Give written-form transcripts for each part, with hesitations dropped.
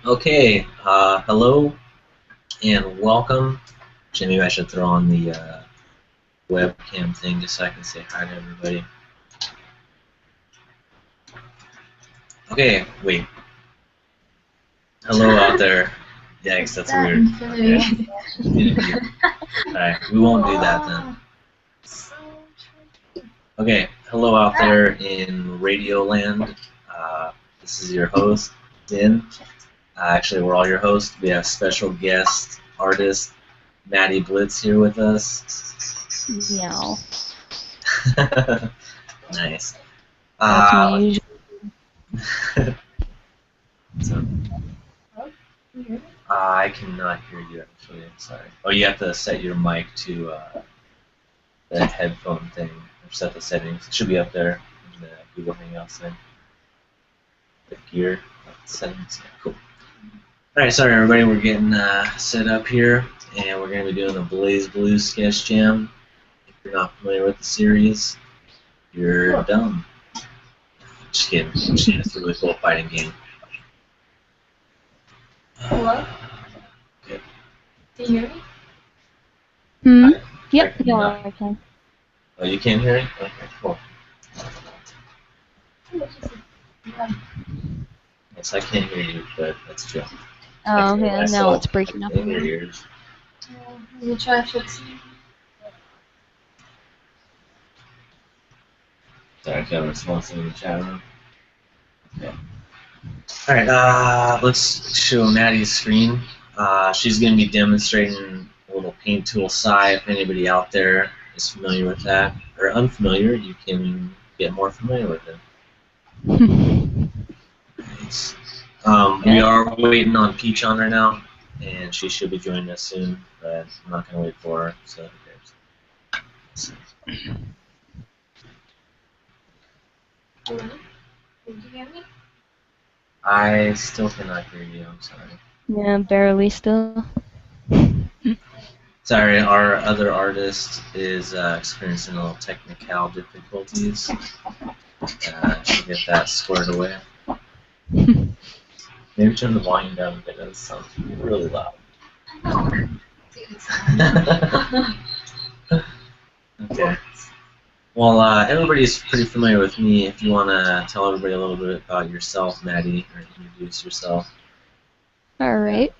Okay, hello and welcome. Actually, maybe I should throw on the webcam thing just so I can say hi to everybody. Okay, wait. Hello out there. Yikes, that's weird. Okay. Alright, we won't do that then. Okay, hello out there in Radio Land. This is your host, Din. Actually, we're all your hosts. We have special guest artist Maddie Blitz here with us. Meow. Nice. That's me usually. So, I cannot hear you actually. Sorry. Oh, you have to set your mic to the headphone thing, or set the settings. It should be up there in the Google Hangouts thing. The gear settings. Yeah, cool. All right, sorry everybody. We're getting set up here, and we're going to be doing the BlazBlue SketchJam. If you're not familiar with the series, you're dumb. Just kidding. It's a really cool fighting game. Hello? Okay. Can you hear me? Yep, yeah, I can. Oh, you can't hear me? Okay, cool. Yes, I can't hear you, but that's true. Oh, okay, now it's breaking up. In your ears. Let me try fixing it. Sorry, if you have a response in the chat room. Okay. Alright, let's show Maddie's screen. She's going to be demonstrating a little paint tool Psi. If anybody out there is familiar with that, or unfamiliar, you can get more familiar with it. Nice. We are waiting on Peach on right now, and she should be joining us soon, but I'm not going to wait for her, so who cares? Hello? Did you hear me? I still cannot hear you, I'm sorry. Yeah, barely still. Sorry, our other artist is experiencing a little technical difficulties. She'll get that squared away. Maybe turn the volume down a bit, it sounds really loud. Okay. Well, everybody's pretty familiar with me. If you want to tell everybody a little bit about yourself, Maddie, or introduce yourself. Alright.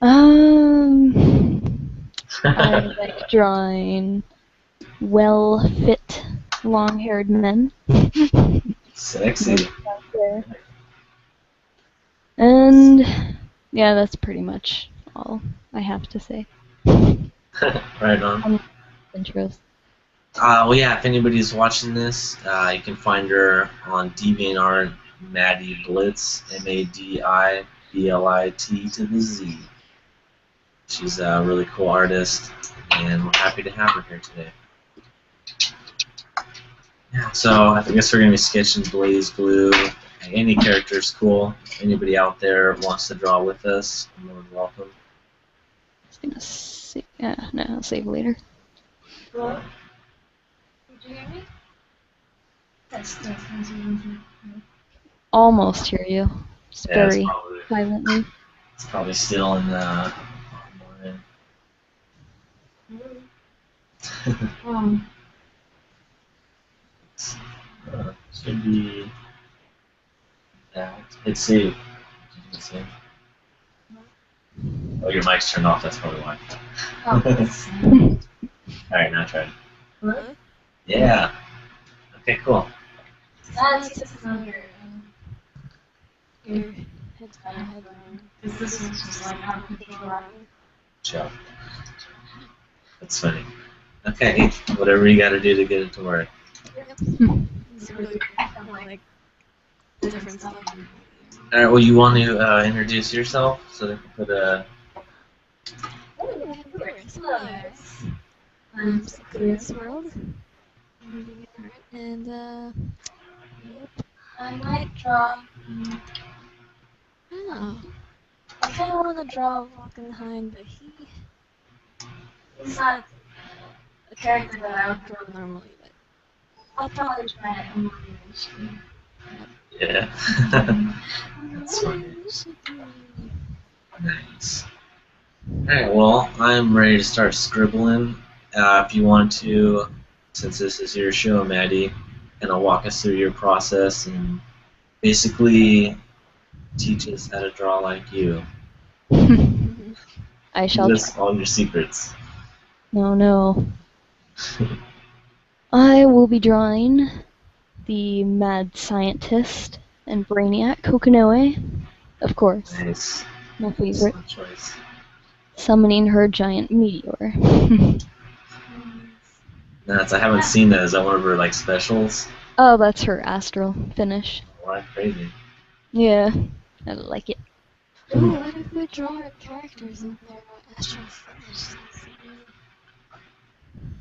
I like drawing well-fit, long-haired men. Sexy. And yeah, that's pretty much all I have to say. Right on. Intros. Well, yeah, if anybody's watching this, you can find her on DeviantArt, Maddie Blitz, MADIBLIT to the Z. She's a really cool artist, and we're happy to have her here today. Yeah, so I guess we're going to be sketching BlazBlue. Any character is cool. If anybody out there wants to draw with us, you're more than welcome. Just gonna see. Yeah, no, I'll save later. Hello? Did you hear me? That's Almost hear you. Just Yeah, very silently. It's probably still in the morning. Should be that. Hit save. Oh, your mic's turned off, that's probably why. Oh. Alright, now try it. Hello? Yeah. Okay, cool. That's just another your headphone. Because this one's just like how people are. Ciao. That's funny. Okay, whatever you gotta do to get it to work. It's really like different stuff. Alright, well, you want to introduce yourself so they can put a. Oh, of course. Hello. I'm Sakura's World. And, yep. I might draw. I don't know. I kind of want to draw Walkenheim, but he's not a character that I would draw normally, but I'll probably try it on my screen. Yeah. That's funny. Nice. Alright, well, I'm ready to start scribbling. If you want to, since this is your show, Maddie, kind of walk us through your process and basically teach us how to draw like you. I shall Give us try. all your secrets. No. I will be drawing the mad scientist and brainiac Kokonoe, of course, Nice. my favorite. Excellent choice. Summoning her giant meteor. Nuts, I haven't seen that. Is that one of her like specials? Oh, that's her astral finish. Oh, that's crazy. Yeah, I like it. Ooh, what if we draw our characters in their astral finish?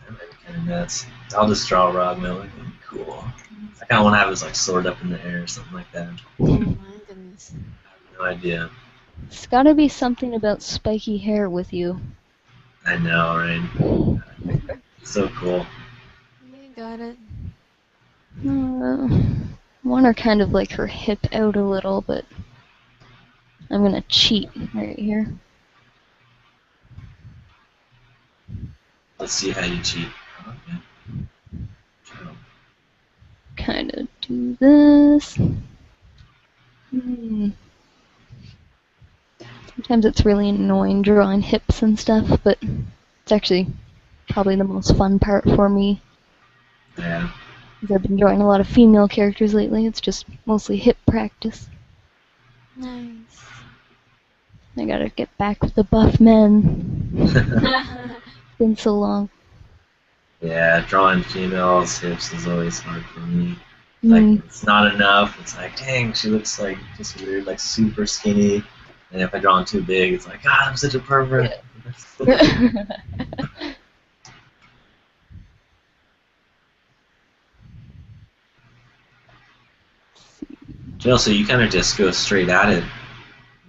That might be kind of nuts. I'll just draw Rob Miller. Cool. I kind of want to have his like sword up in the air or something like that. Oh my goodness. No idea. It's gotta be something about spiky hair with you. I know, right? So cool. You got it. I want her kind of like her hip out a little, but I'm gonna cheat right here. Let's see how you cheat. Okay. Sure. Kind of do this. Sometimes it's really annoying drawing hips and stuff, but it's actually probably the most fun part for me. Yeah. Because I've been drawing a lot of female characters lately. It's just mostly hip practice. Nice. I gotta get back with the buff men. Been so long. Yeah, drawing females' hips is always hard for me. Like, it's not enough. It's like, dang, she looks like just weird, like super skinny. And if I draw them too big, it's like, God, I'm such a pervert. Jill, so you kind of just go straight at it.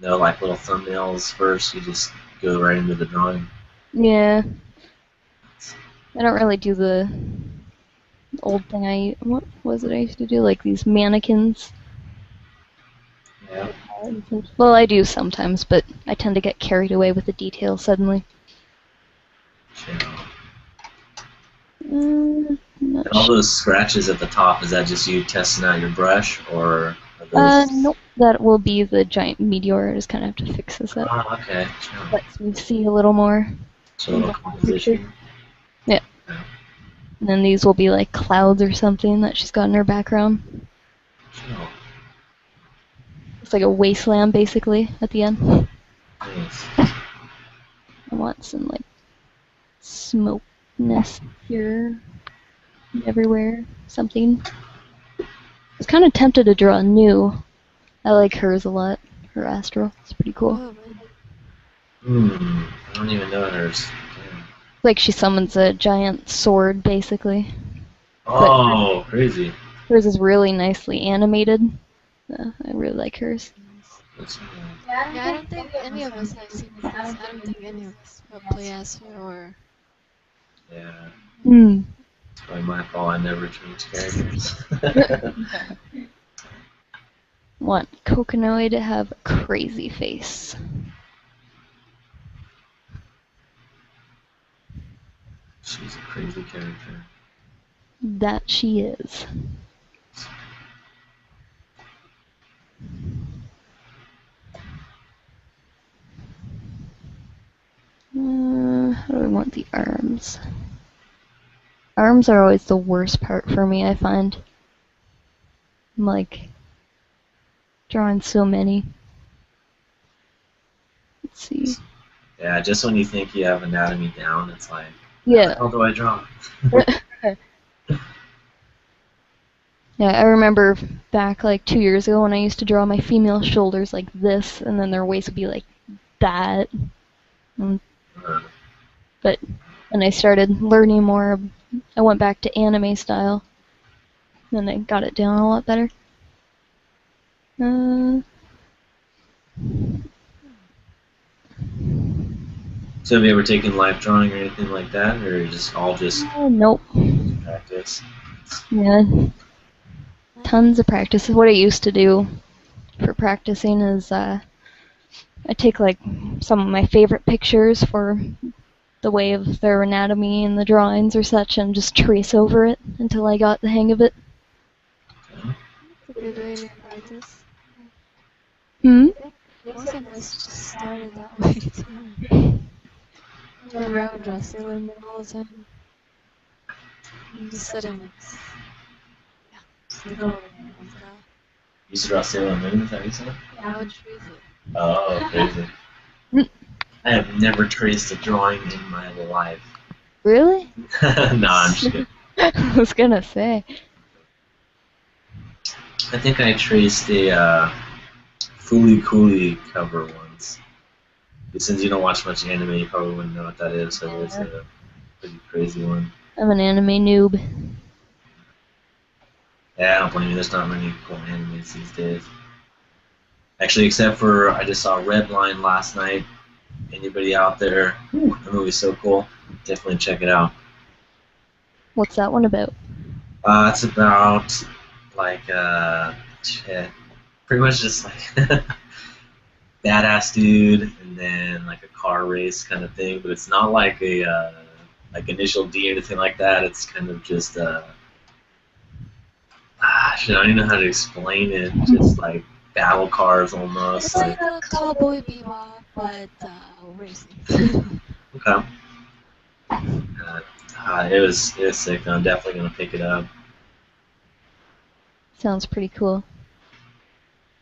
No, like little thumbnails first. You just go right into the drawing. Yeah. I don't really do the old thing what was it I used to do? Like these mannequins. Yeah. Well, I do sometimes, but I tend to get carried away with the details suddenly. And all those scratches at the top, is that just you testing out your brush, or are those... Nope. That will be the giant meteor. I just kind of have to fix this up. Oh, okay. Sure. Lets me see a little more. So a little composition. Yeah. And then these will be like clouds or something that she's got in her background. Sure. It's like a wasteland, basically, at the end. Nice. I want some, like, smokiness here and everywhere. Something. I was kind of tempted to draw a new. I like hers a lot. Her astral. It's pretty cool. Oh, I don't even know hers. Damn. Like she summons a giant sword, basically. Oh, crazy. Hers is really nicely animated. I really like hers. That's yeah, I don't think any of us have seen this. I don't think any of us will play as her or... yeah. Hmm. It's probably my fault. I never change characters. Want Kokonoe to have a crazy face. She's a crazy character. That she is. How do I want the arms? Arms are always the worst part for me, I find. I'm like drawing so many. Let's see. Yeah, just when you think you have anatomy down, it's like, Yeah. how do I draw? Yeah, I remember back like 2 years ago when I used to draw my female shoulders like this, and then their waist would be like that. But when I started learning more, I went back to anime style. Then I got it down a lot better. So have you ever taken live drawing or anything like that, or just all just Nope. practice? Yeah. Tons of practice is what I used to do. for practicing is I take like some of my favorite pictures for the way of their anatomy and the drawings or such and just trace over it until I got the hang of it. That's a good way to practice. Hmm? I think most of us just started that way too. I remember I would draw Sailor Moon all the time. And just sit and yeah, just go over there and stuff. You used to draw Sailor Moon, is that what you said? Yeah, I would trace it. Oh, crazy. I have never traced a drawing in my life. Really? No, I'm just kidding. I was gonna say. I think I traced a Fooly Cooly cover once. Since you don't watch much anime, you probably wouldn't know what that is, so it was a pretty crazy one. I'm an anime noob. Yeah, I don't blame you, there's not many cool animes these days. Actually, except for I just saw Redline last night. Anybody out there? Ooh, the movie's so cool. Definitely check it out. What's that one about? It's about like pretty much just like badass dude, and then like a car race kind of thing. But it's not like a like Initial D or anything like that. It's kind of just shit, I don't even know how to explain it. Just like battle cars almost. It's like a Cowboy Bebop, but racing. Okay. It was sick. I'm definitely gonna pick it up. Sounds pretty cool.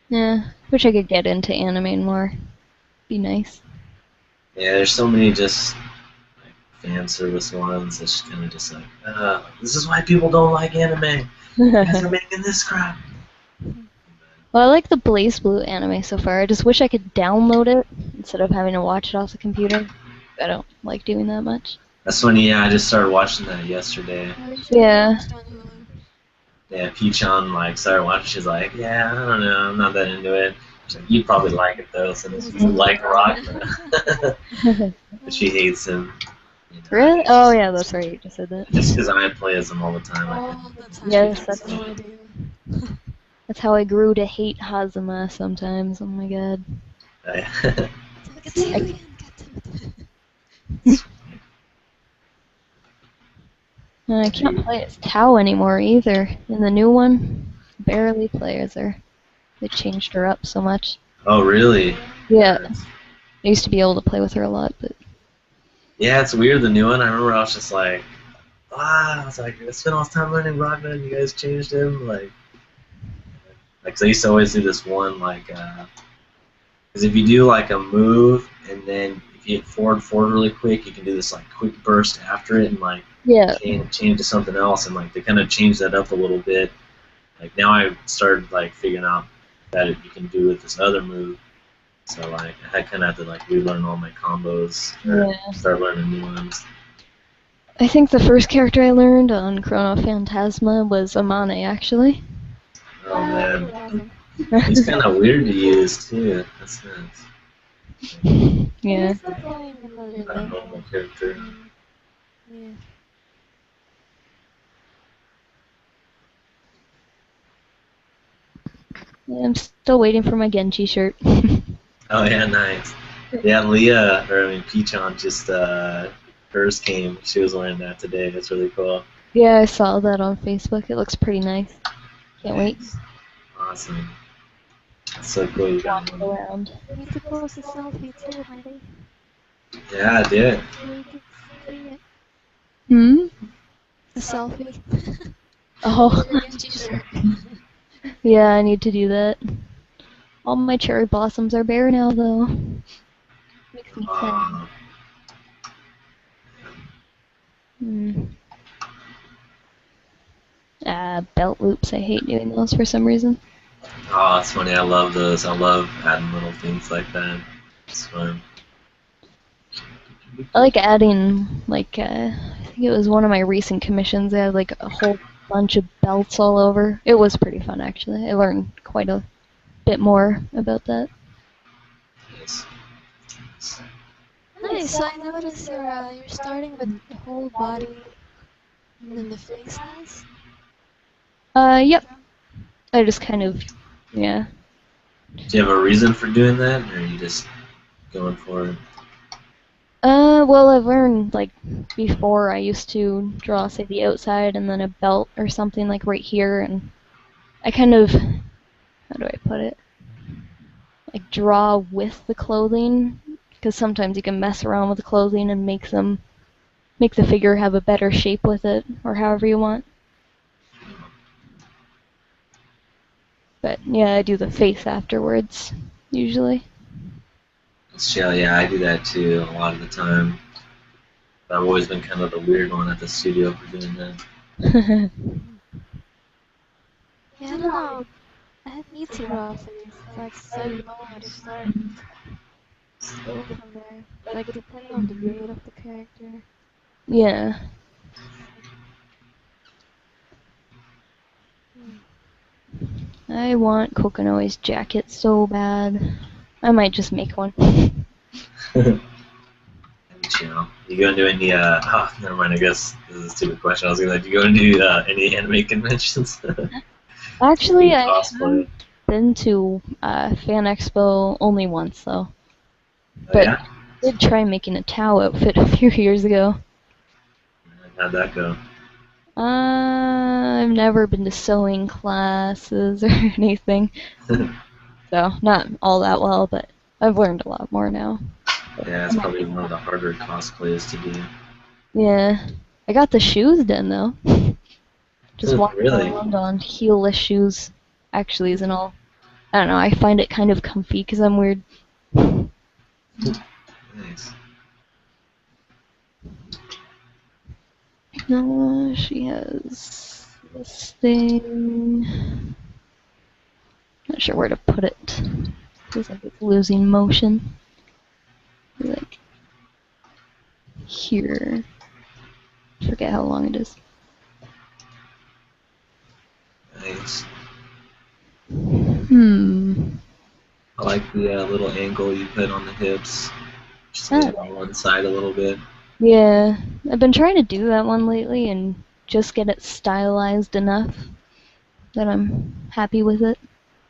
Yeah, wish I could get into anime more. Be nice. Yeah, there's so many just like fan service ones. It's kind of just like, this is why people don't like anime. You guys are making this crap. Well, I like the BlazBlue anime so far. I just wish I could download it instead of having to watch it off the computer. I don't like doing that much. That's funny. Yeah, I just started watching that yesterday. Yeah. Yeah, Peach-on like started watching. She's like, yeah, I don't know, I'm not that into it. She's like, you'd probably like it though, since you like rock. But she hates him. You know, Really? Oh yeah, that's right. You just said that. Just because I play as him all the time. All the time. Yes, That's no idea. That's how I grew to hate Hazama sometimes. Oh my god. It's alien. And I can't play as Tao anymore either. In the new one, barely play as her. They changed her up so much. Oh, really? Yeah. I used to be able to play with her a lot, but Yeah, it's weird, the new one. I remember I was just like, I was like, I spent all this time learning Rockman, and you guys changed him? Like, 'cause I used to always do this one, like, because if you do, like, a move, and then if you hit forward really quick, you can do this, like, quick burst after it, and, like, yeah. change to something else, and, like, they kind of changed that up a little bit. Like, now I started, like, figuring out that you can do with this other move. So, like, I kind of have to, like, relearn all my combos, or start learning new ones. I think the first character I learned on Chrono Phantasma was Amane, actually. Oh, man. He's kind of weird to use, too. That's nice. Yeah. Not a normal character. Yeah. Yeah, I'm still waiting for my Genji shirt. Oh, yeah, nice. Yeah, Leah, or I mean, Peach-on just, hers came. She was wearing that today. That's really cool. Yeah, I saw that on Facebook. It looks pretty nice. Can't wait. Awesome. That's so cool you got Walk one. around. You need to post a selfie too, Maddie. Yeah, I did. You need to see it. Hmm? A selfie. Oh. Your Genji shirt. Yeah, I need to do that. All my cherry blossoms are bare now, though. Makes me sad. Belt loops. I hate doing those for some reason. Oh, it's funny. I love those. I love adding little things like that. It's fun. I like adding, like, I think it was one of my recent commissions. I had, like, a whole bunch of belts all over. It was pretty fun, actually. I learned quite a bit more about that. Yes. Nice. So I noticed you're starting with the whole body and then the faces. Yep. I just kind of, yeah. Do you have a reason for doing that, or are you just going for it? Well, I've learned, like, before I used to draw, say, the outside and then a belt or something, like, right here, and I kind of, how do I put it? Like, draw with the clothing, because sometimes you can mess around with the clothing and make the figure have a better shape with it, or however you want. But, yeah, I do the face afterwards, usually. Yeah, I do that too a lot of the time. But I've always been kind of the weird one at the studio for doing that. Yeah, I don't know. I need to draw a face, like, so I know where to start. Just go from there. Like, depending on the grade of the character. Yeah. I want Kokonoe's jacket so bad. I might just make one. You go into any, never mind, I guess this is a stupid question. I was gonna, do you go into any anime conventions? Actually, I Cosplay. have been to Fan Expo only once, though. Oh, But yeah? I did try making a Tao outfit a few years ago. How'd that go? I've never been to sewing classes or anything, so not all that well, but I've learned a lot more now. Yeah, it's probably one of the harder cosplays to do. Yeah. I got the shoes done, though. Just walking Really? around on heelless shoes actually isn't all. I don't know, I find it kind of comfy because I'm weird. Nice. No, she has this thing. Not sure where to put it. Feels like it's losing motion. Like here. Forget how long it is. Nice. I I like the little angle you put on the hips. Just Oh. move on one side a little bit. Yeah, I've been trying to do that one lately and just get it stylized enough that I'm happy with it.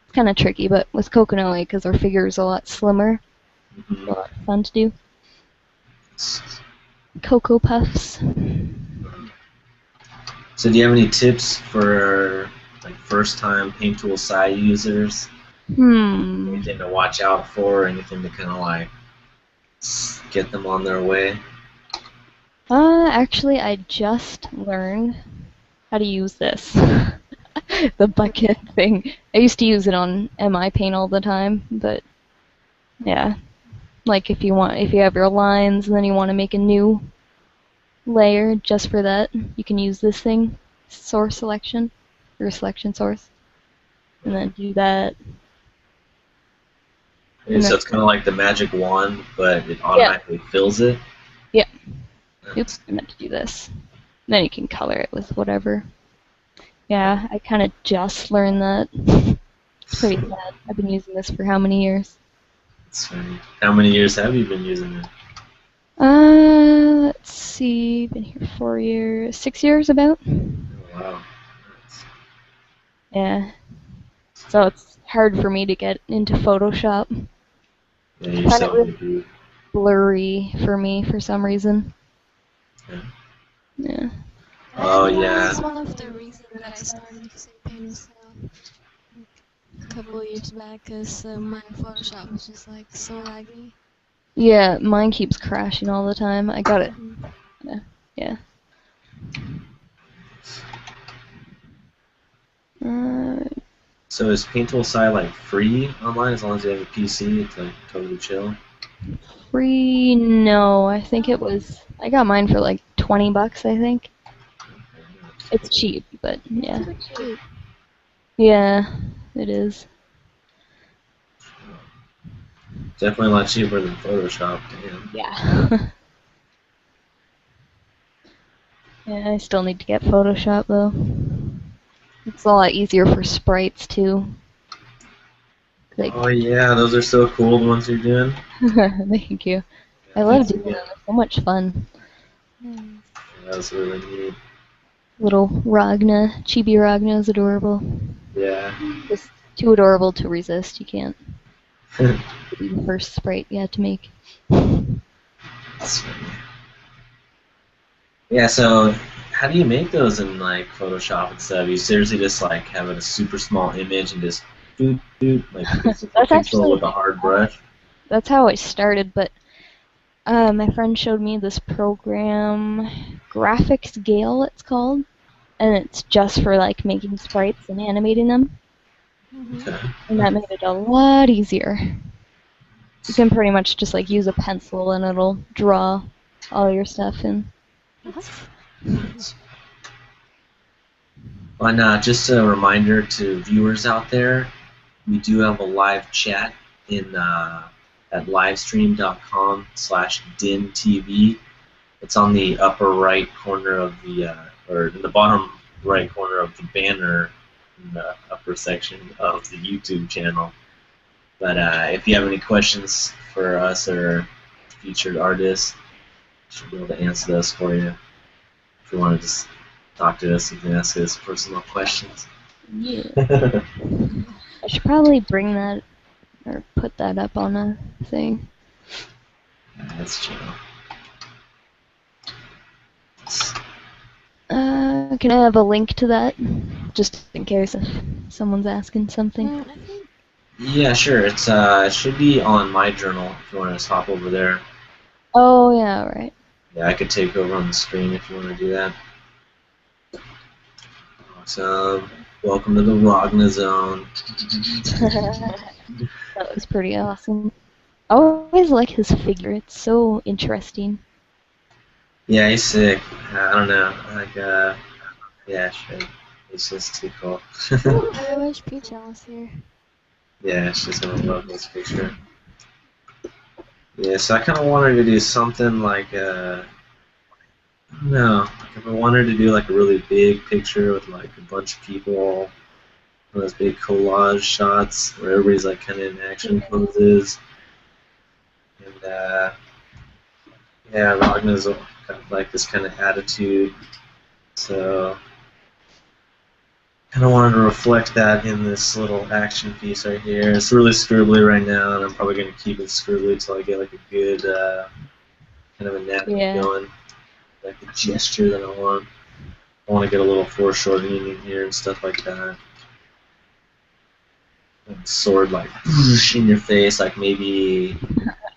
It's kind of tricky, but with Kokonoe, because her figure is a lot slimmer, it's a lot of fun to do. Cocoa Puffs. So do you have any tips for like first-time paint tool side users? Anything to watch out for? Anything to kind of like get them on their way? Actually, I just learned how to use this. The bucket thing. I used to use it on MI Paint all the time, but yeah. Like if you have your lines and then you want to make a new layer just for that, you can use this thing, source selection, or selection source, and then do that. Okay, so it's kind of like the magic wand, but it automatically fills it? Yeah. Nice. Oops, I meant to do this. Then you can color it with whatever. Yeah, I kind of just learned that. It's pretty sad. I've been using this for how many years? That's funny. How many years have you been using it? Let's see. Been here 4 years, 6 years about. Oh, wow. Nice. Yeah. So it's hard for me to get into Photoshop. Yeah, I you're find it so really good. blurry for me for some reason. Yeah. Yeah. Oh, That yeah. was one of the reasons that I started using Paint myself a couple of years back, because my Photoshop was just like so laggy. Yeah, mine keeps crashing all the time. I got it. Yeah. So is Paint Tool Sci like free online as long as you have a PC? It's like totally chill. Free? No, I think it was. I got mine for like $20, I think. It's cheap, but yeah. It's pretty cheap. Yeah, it is. Definitely a lot cheaper than Photoshop. Damn. Yeah. Yeah, I still need to get Photoshop though. It's a lot easier for sprites too. Like, Oh yeah, those are so cool. The ones you're doing. thank you. I love doing them. It's so much fun. Nice. That was really neat. Little Ragna, Chibi Ragna is adorable. Yeah. Just too adorable to resist. You can't be the first sprite you have to make. That's funny. Yeah, so how do you make those in like Photoshop and stuff? You seriously just like have a super small image and just doot doot like pixel for That's pixel actually with a hard brush? That's how I started, but my friend showed me this program, Graphics Gale it's called, and it's just for like making sprites and animating them, Okay. and that made it a lot easier. You can pretty much just like use a pencil and it'll draw all your stuff in. And just a reminder to viewers out there, we do have a live chat in at livestream.com/dintv. It's on the upper right corner of the, or in the bottom right corner of the banner in the upper section of the YouTube channel. But if you have any questions for us or featured artists, should be able to answer those for you. If you want to just talk to us, you can ask us personal questions. Yeah. I should probably bring that or put that up on a thing. That's chill. Can I have a link to that? Just in case if someone's asking something. I think Yeah, sure. It's it should be on my journal if you want to just hop over there. Oh, yeah, right. Yeah, I could take over on the screen if you want to do that. Awesome. Welcome to the Rogna Zone. That was pretty awesome. I always like his figure. It's so interesting. Yeah, he's sick. I don't know. Like, yeah, sure. He's just too cool. I wish Peach was here. Yeah, she's gonna love this picture. Yeah, so I kind of wanted to do something like, I don't know, like if I wanted to do like a really big picture with like a bunch of people, one of those big collage shots where everybody's like kind of in action poses, and yeah, Ragna's got like this kind of attitude, so kind of wanted to reflect that in this little action piece right here. It's really scribbly right now, and I'm probably going to keep it scribbly until I get like a good kind of anatomy going, like the gesture that I want. I want to get a little foreshortening in here and stuff like that. And the sword like in your face, like maybe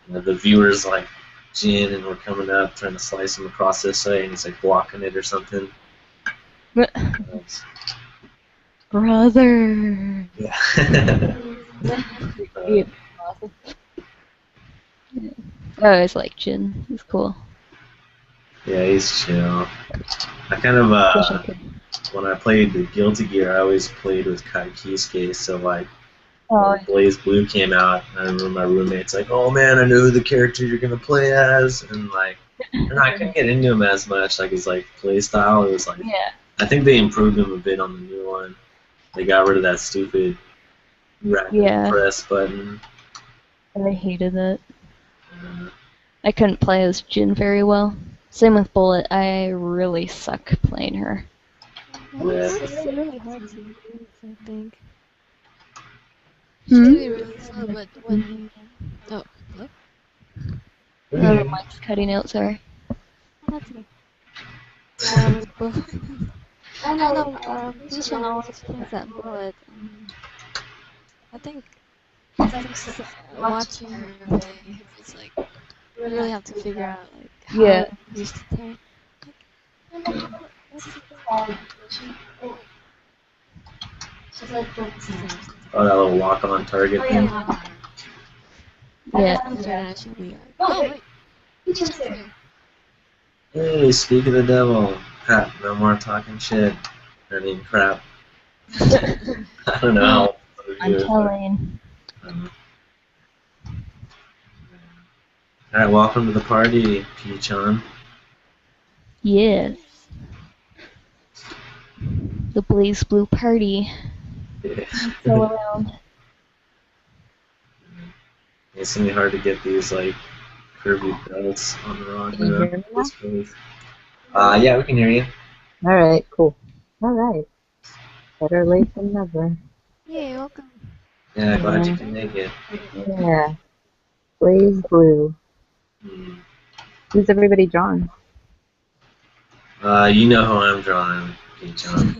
the viewers like Jin and we're coming up trying to slice him across this way, and he's like blocking it or something. Brother. Yeah. I always like Jin. He's cool. Yeah, he's chill. I kind of when I played the Guilty Gear, I always played with Kai Kisuke, so like when BlazBlue came out, I remember my roommates like, "Oh man, I know who the character you're gonna play as," and like, and I couldn't get into him as much, like his like play style. It was like, I think they improved him a bit on the new one. They got rid of that stupid rapid press button. I hated it. I couldn't play as Jin very well. Same with Bullet. I really suck playing her. It's really hard to use, I think. She's really slow, but when you... Oh, hello? Oh, the mic's cutting out, sorry. That's okay. I know, Peach always plays that Bullet. I think just watching her play, it's like, you really have to figure out, like, how to use the tank. Oh, that little lock-on target thing. Yeah. Oh, wait. Hey, speak of the devil. Crap, no more talking shit. I mean, crap. I don't know. I'm telling. Alright, welcome to the party, Peachon. Yes. The BlazBlue party. Yeah. Go around. It's gonna be hard to get these like curvy belts on the wrong yeah, we can hear you. Alright, cool. Alright. Better late than never. Yay, welcome. Yeah, glad you can make it. Yeah. BlazBlue. Hmm. Who's everybody drawn? You know who I'm drawing, John.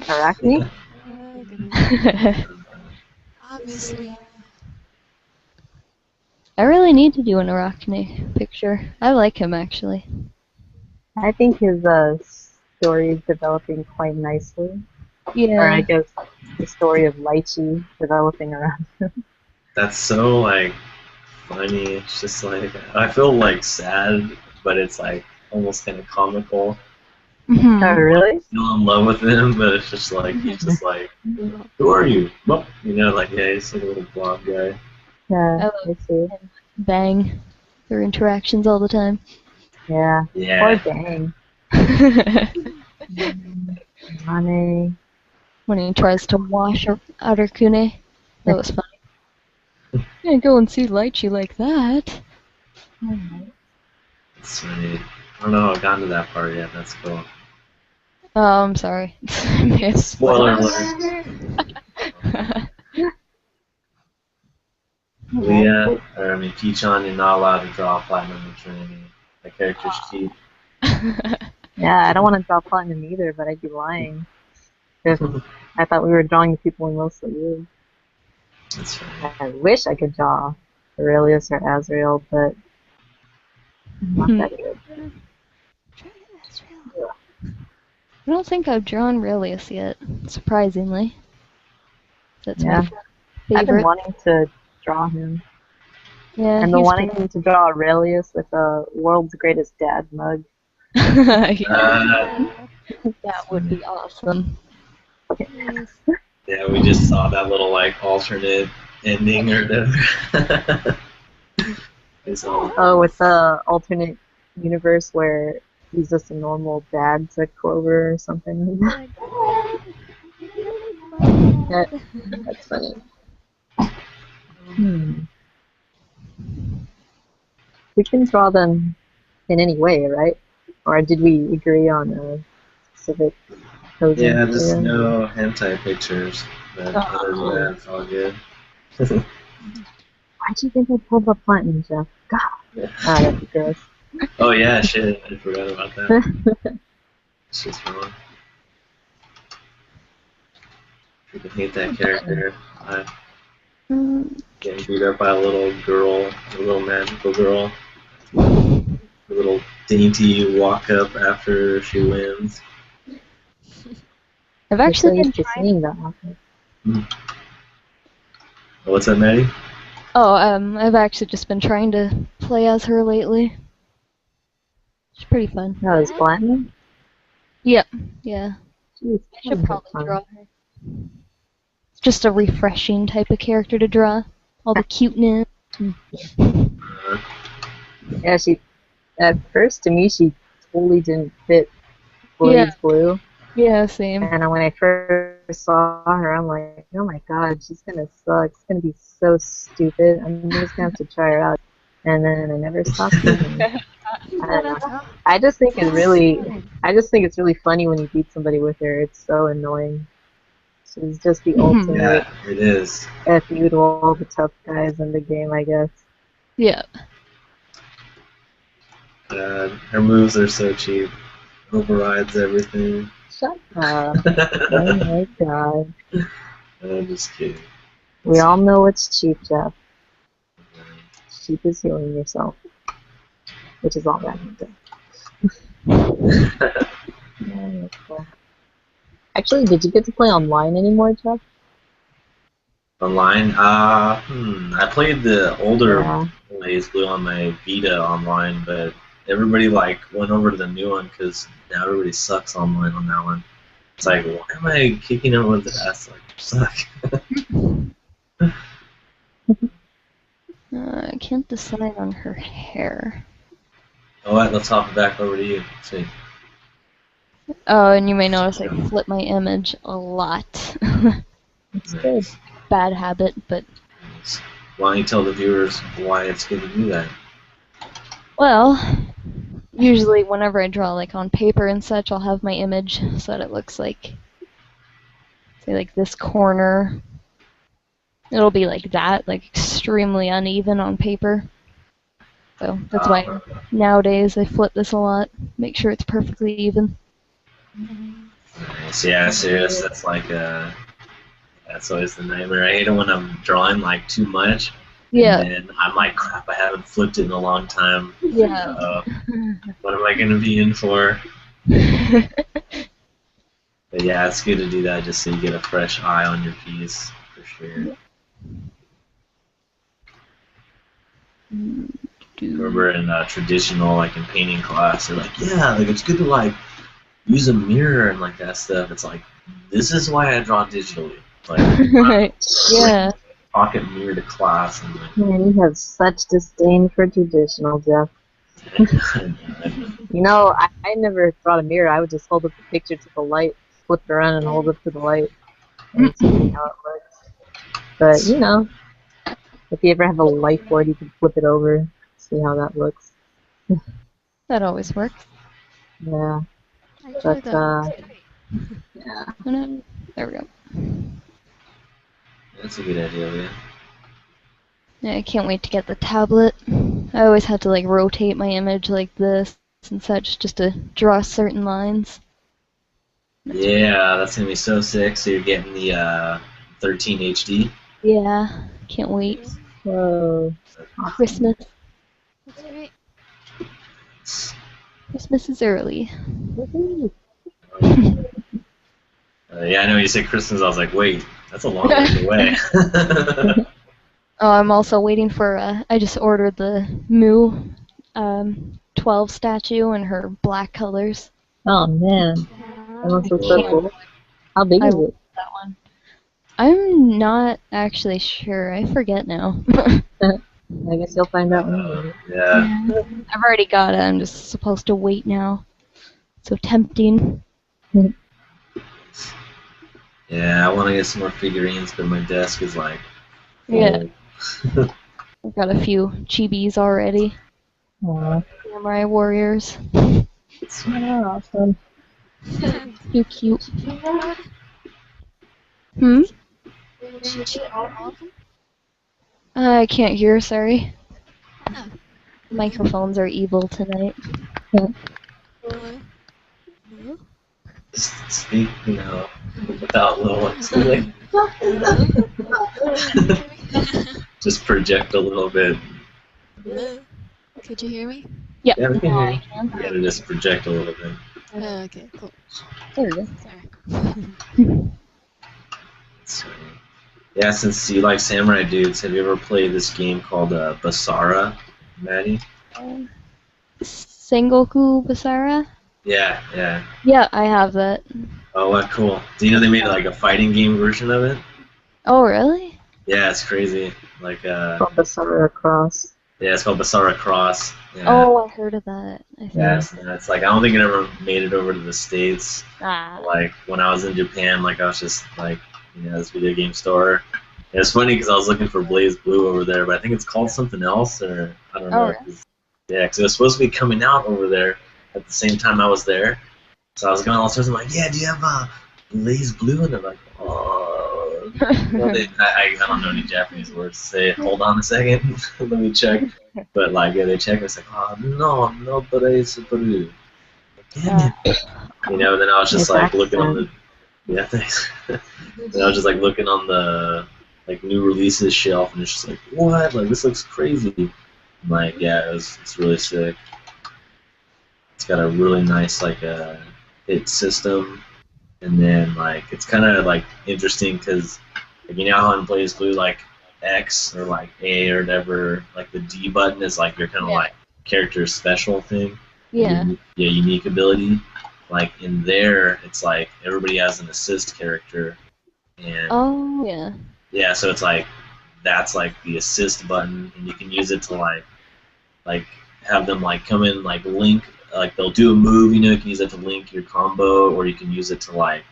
Arachne? Oh, goodness. Obviously. I really need to do an Arachne picture. I like him actually. I think his story is developing quite nicely. Or I Yeah. guess the story of Lychee developing around. That's so like funny. It's just like I feel like sad, but it's like almost kind of comical. Oh, Mhm. really? Feel in love with him, but it's just like he's just like, who are you? Well, you know, like yeah, he's like a little blonde guy. Yeah, I I love see. him. Bang. Their interactions all the time. Yeah. Yeah. Poor Bang. When Money. he tries to wash out Arcune. That was funny. Can't go and see Lychee like that. It's funny. I don't know. I've gotten to that part yet. That's cool. Oh, I'm sorry. I may have Spoiler spoiled alert. it. Leah, or I mean, Peachon, you're not allowed to draw Platinum and Trinity. The character's cheap. Yeah, I don't want to draw Platinum either, but I'd be lying if I thought we were drawing the people we mostly use. That's right. I wish I could draw Aurelius or Azrael, but I'm not that good. I don't think I've drawn Relius yet, surprisingly. That's Yeah. my I've been favorite. wanting to draw him. Yeah, I've been he's wanting to draw Aurelius with a world's greatest dad mug. Yeah, that would be awesome. Yeah, we just saw that little like alternate ending or whatever. Oh, with the alternate universe where he's just a normal dad to Clover or something. That's funny. We can draw them in any way, right? Or did we agree on a specific posing? Yeah, just for them? no hentai pictures. But other than that, it's all good. Why'd you think I pulled up Platinum, Jeff? God. Ah, that's gross. Oh yeah, shit, I forgot about that. It's just wrong. People hate that character. Getting beat up by a little girl, a little magical girl. A little dainty walk up after she wins. I've I'm so actually been used to trying. seeing that happen. What's up, Maddie? Oh, I've actually just been trying to play as her lately. It's pretty fun. That was Platinum? Yep. Yeah. Jeez, Should that was probably fun. draw her. It's just a refreshing type of character to draw. All the cuteness. Yeah, at first to me she totally didn't fit BlazBlue. Yeah, same. And when I first saw her, I'm like, oh my god, she's gonna suck. It's gonna be so stupid. I'm just gonna have to try her out. And then I never stopped using it. I don't know. I just think it's really funny when you beat somebody with her. It's so annoying. She's just the ultimate Yeah, it is. F you to all the tough guys in the game, I guess. Yeah. Her moves are so cheap. Overrides everything. Shut up. Oh my god. I'm just kidding. We all know it's cheap, Jeff. Cheap is healing yourself. Which is all that means. Yeah, that's cool. Actually, did you get to play online anymore, Jeff? Online? I played the older Yeah. BlazBlue on my Vita online, but everybody like went over to the new one because now everybody sucks online on that one. It's like, why am I kicking everyone's ass? Like, you suck. I can't decide on her hair. Alright, let's hop back over to you. See. Oh, and you may notice I flip my image a lot. It's good. Bad habit, but Why don't you tell the viewers why it's good to do that? well, usually whenever I draw like on paper and such, I'll have my image so that it looks like, say, like this corner It'll be like that, like extremely uneven on paper. So that's why nowadays I flip this a lot, make sure it's perfectly even. Nice. Yeah, serious. That's like that's always the nightmare. I hate it when I'm drawing like too much. Yeah. And then I'm like, crap, I haven't flipped it in a long time. Yeah. What am I gonna be in for? But yeah, it's good to do that just so you get a fresh eye on your piece, for sure. Remember in traditional, like in painting class, they're like, yeah, like it's good to like use a mirror and like that stuff. It's like, this is why I draw digitally. Like, yeah. Pocket mirror to class and like, Man, you have such disdain for traditional, Jeff. You know, I never brought a mirror. I would just hold up the picture to the light, flip it around and hold it to the light, and see how it looks. But, you know, if you ever have a light board, you can flip it over, see how that looks. That always works. Yeah. Actually, But, that yeah. There we go. that's a good idea, man. Yeah, I can't wait to get the tablet. I always had to like rotate my image like this and such just to draw certain lines. Yeah, that's gonna be so sick. So you're getting the 13 HD. Yeah, can't wait. Whoa. Christmas. that's great. Christmas is early. Woohoo. Yeah, I know you said Christmas. I was like, wait, that's a long way away. Oh, I'm also waiting for, I just ordered the Moo 12 statue in her black colors. Oh, man. That must look so cool. How big I is want it? that one. I'm not actually sure. I forget now. I guess you'll find out when you get it. Yeah. I've already got it. I'm just supposed to wait now. So tempting. Yeah, I want to get some more figurines, but my desk is like full. Yeah. I've got a few chibis already. Aw, Samurai warriors. awesome. Too cute. Hmm? I can't hear, sorry. Oh. Microphones are evil tonight. Hello? Just speak, you know, without little ones. Like, just project a little bit. Hello? Could you hear me? Yep. Yeah, we can hear you. can. You gotta just project a little bit. Oh, okay, cool. There we go. Sorry. So, yeah, since you like samurai dudes, have you ever played this game called Basara, Maddie? Sengoku Basara? Yeah, yeah. Yeah, I have that. Oh, what cool. Do you know they made like a fighting game version of it? Oh, really? Yeah, it's crazy. Like, From Basara across. yeah, it's called Basara Cross. Yeah. Oh, I heard of that. I think. Yeah, it's like I don't think it ever made it over to the States. Ah. Like when I was in Japan, like I was just like, you know, this video game store. And it's funny because I was looking for BlazBlue over there, but I think it's called something else, or I don't know. Oh, really? Yeah, because it was supposed to be coming out over there at the same time I was there. So I was going all sorts. I'm like, yeah, do you have BlazBlue? And they're like, oh. Well, I don't know any Japanese words to say. Hold on a second, let me check. But like, yeah, they check. It's like, oh no BlazBlue. Damn it. You know. Then I was just like looking on the. Yeah, thanks. And I was just like looking on the like new releases shelf, and it's just like, what? Like this looks crazy. I'm like, yeah, it's really sick. It's got a really nice like hit system, and then like it's kind of like interesting because like, you know how in BlazBlue like X or like A or whatever, like the D button is like your kind of like character special thing. Yeah. Yeah, unique ability. Like in there, it's like everybody has an assist character, and Oh, yeah. yeah, so it's like that's like the assist button, and you can use it to like have them like come in like link, like they'll do a move, you know, you can use it to link your combo, or you can use it to like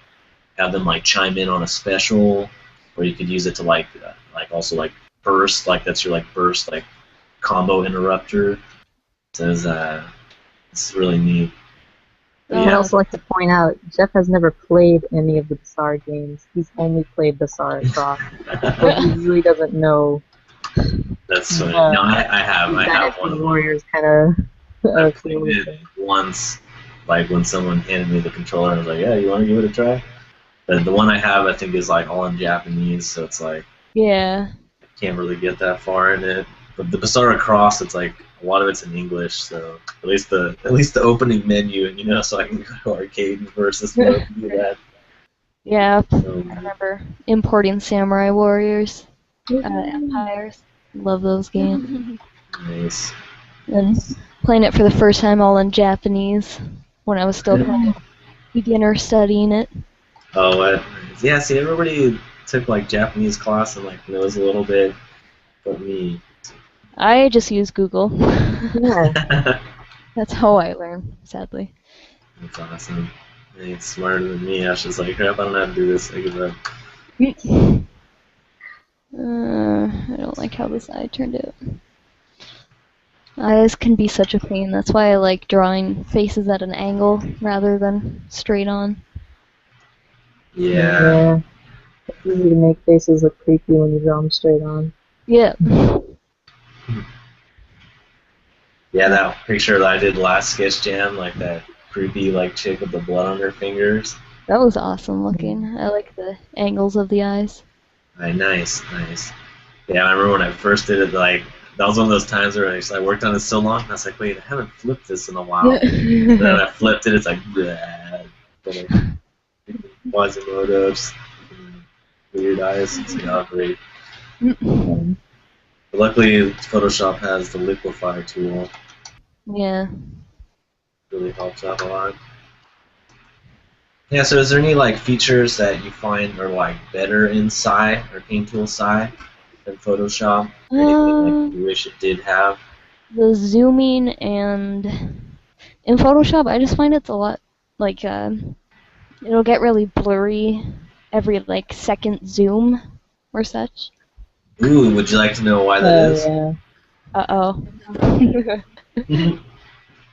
have them like chime in on a special, or you could use it to like also like burst, like that's your like burst like combo interrupter. So it's really neat. I'd Yeah. also like to point out, Jeff has never played any of the Basara games. He's only played Basara Cross. So he really doesn't know That's funny. the No, I have one Dynasty of them. Warriors kind of I feel played with it it. once, like when someone handed me the controller, and I was like, "Yeah, you want to give it a try?" But the one I have, I think, is like all in Japanese, so it's like Yeah. I can't really get that far in it. But the Basara Cross, it's like a lot of it's in English, so at least the opening menu, so I can go to arcade versus mode and do that. Yeah. I So, remember importing Samurai Warriors, Empires. Love those games. nice. And playing it for the first time all in Japanese when I was still kind of beginner studying it. Oh, yeah. See, everybody took like Japanese class and like knows a little bit, but me. I just use Google. Yeah. That's how I learn, sadly. That's awesome. He's smarter than me. I was just like, crap, I don't know how to do this. I give up. I don't like how this eye turned out. Eyes can be such a pain. That's why I like drawing faces at an angle rather than straight on. Yeah. It's easy to make faces look creepy when you draw them straight on. Yeah. Yeah, that picture that I did last SketchJam, like that creepy like chick with the blood on her fingers. That was awesome looking. I like the angles of the eyes. Nice, nice. Yeah, I remember when I first did it, like, that was one of those times where I worked on it so long, and I was like, wait, I haven't flipped this in a while. And then I flipped it, it's like, bleh. Quasimodo, just weird eyes. It's like, oh, great. But luckily, Photoshop has the liquify tool. Yeah. Really helps out a lot. Yeah, so is there any like features that you find are like better in Psi or Paint Tool Psi than Photoshop? Or anything like you wish it did have? The zooming and in Photoshop, I just find it's a lot like it'll get really blurry every like second zoom or such. Ooh, would you like to know why that is? Yeah. Uh-oh.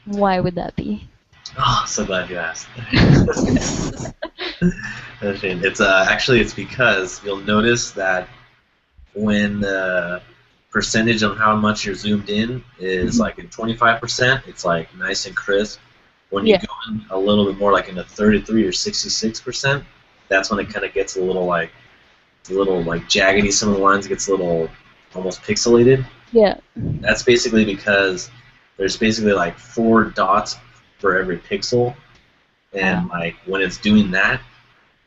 Why would that be? Oh, so glad you asked. It's actually it's because you'll notice that when the percentage of how much you're zoomed in is like in 25%, it's like nice and crisp. When you Yeah. go in a little bit more, like in a 33 or 66%, that's when it kind of gets a little like jaggedy. Some of the lines gets a little almost pixelated. Yeah. That's basically because there's basically like 4 dots for every pixel, and like when it's doing that,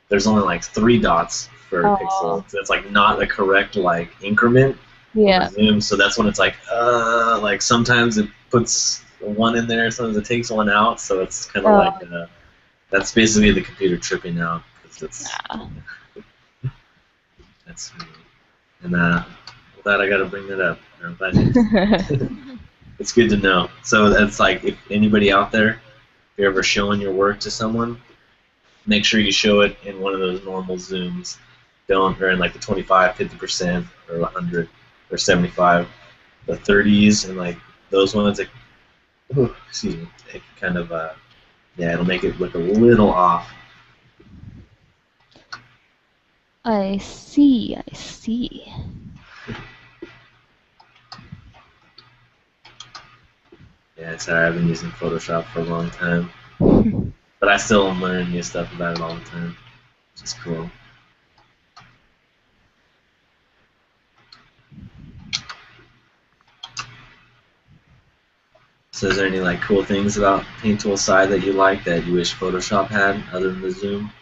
there's only like 3 dots for a pixel. So it's like not the correct like increment Yeah. of zoom. So that's when it's like sometimes it puts 1 in there, sometimes it takes 1 out. So it's kind of like that's basically the computer tripping out. Cause that's and glad I got to bring that up. I'm glad it's good to know. So that's like if anybody out there, if you're ever showing your work to someone, make sure you show it in one of those normal zooms. Or in like the 25, 50%, or 100, or 75. The 30s and like those ones, excuse me, it kind of, it'll make it look a little off. I see. Yeah, sorry, I've been using Photoshop for a long time. But I still am learning new stuff about it all the time, which is cool. So is there any like cool things about Paint Tool Side that you like that you wish Photoshop had other than the zoom?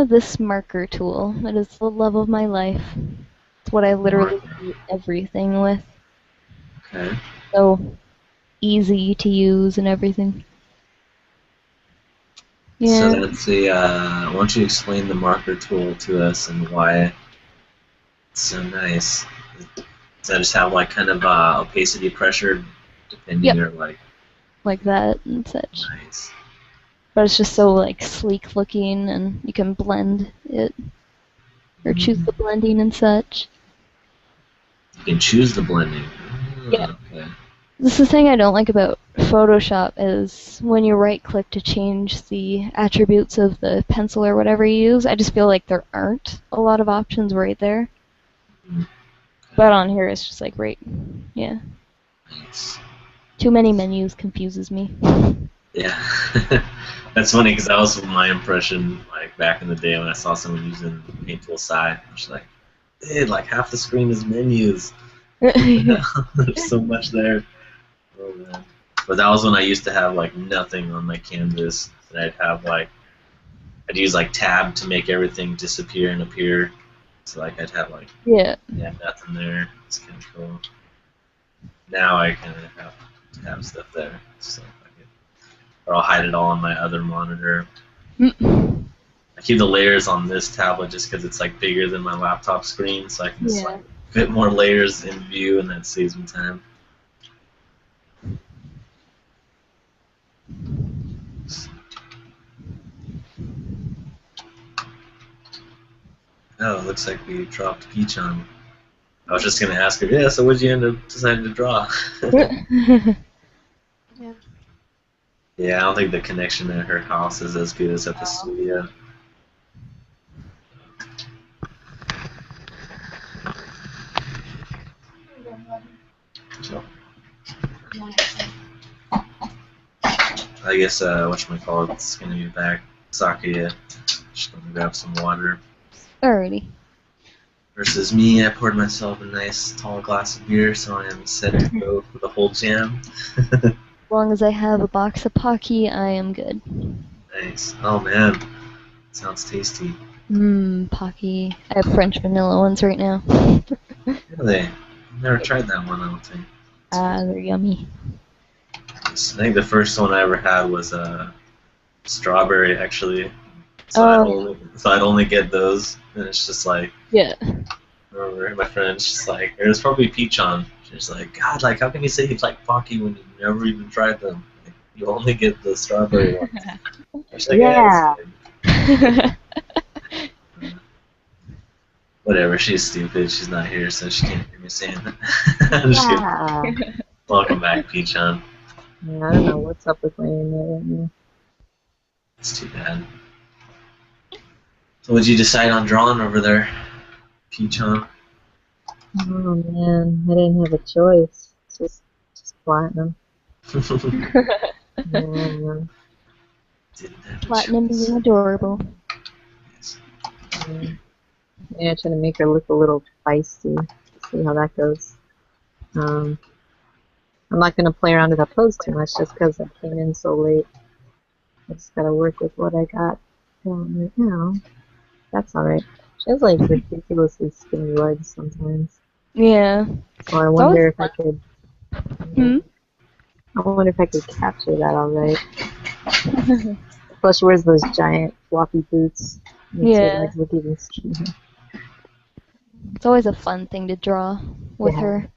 This marker tool. It is the love of my life. It's what I literally do everything with. Okay. So easy to use and everything. Yeah. So that's why don't you explain the marker tool to us and why it's so nice? Does that just have like kind of opacity pressure depending or like that and such. Nice. But it's just so like sleek looking, and you can blend it or choose the blending and such. You can choose the blending. Yeah. Okay. This is the thing I don't like about Photoshop is when you right click to change the attributes of the pencil or whatever you use, I just feel like there aren't a lot of options right there. But on here it's just like yeah. Nice. Too many menus confuses me. Yeah. That's funny because that was my impression like back in the day when I saw someone using Paint Tool Side. I was like, dude, like half the screen is menus. There's so much there. Oh man. But that was when I used to have like nothing on my canvas. And I'd have like I'd use like tab to make everything disappear and appear. So like I'd have like Yeah. nothing there. It's kind of cool. Now I kind of have to have stuff there, so or I'll hide it all on my other monitor. Mm. I keep the layers on this tablet just because it's like bigger than my laptop screen, so I can just like fit more layers in view, and that saves me time. Oh, it looks like we dropped Peach on. I was just gonna ask her, yeah. So what'd you end up deciding to draw? Yeah. Yeah, I don't think the connection at her house is as good as at the studio. So, I guess whatchamacallit's gonna be back. Sake, just gonna grab some water. Alrighty. Versus me, I poured myself a nice tall glass of beer, so I am set to go for the whole jam. As long as I have a box of Pocky, I am good. Nice. Oh man, sounds tasty. Pocky. I have French vanilla ones right now. Really? I've never tried that one, I don't think. They're yummy. I think the first one I ever had was strawberry, actually. So I'd only get those, and it's just like, yeah. I remember my friend's just like, there's probably peach on. She's like, God, like, how can you say you like Pocky when you've never even tried them? Like, you only get the strawberry ones. She's like, Yeah. Whatever, she's stupid. She's not here, so she can't hear me saying that. I'm just kidding. Welcome back, Peachon. Yeah, I don't know what's up with my internet right now. It's too bad. So what'd you decide on drawing over there, Peachon? Oh man, I didn't have a choice. Just platinum. Yeah. Platinum being adorable. Yes. Yeah, trying to make her look a little feisty. See how that goes. I'm not going to play around with that pose too much just because I came in so late. I just got to work with what I got going right now. That's alright. She has like ridiculously skinny legs sometimes. Yeah. So I wonder if I could. I wonder if I could capture that alright. Plus, she wears those giant floppy boots. Makes her legs look even skinnier. It's always a fun thing to draw with her.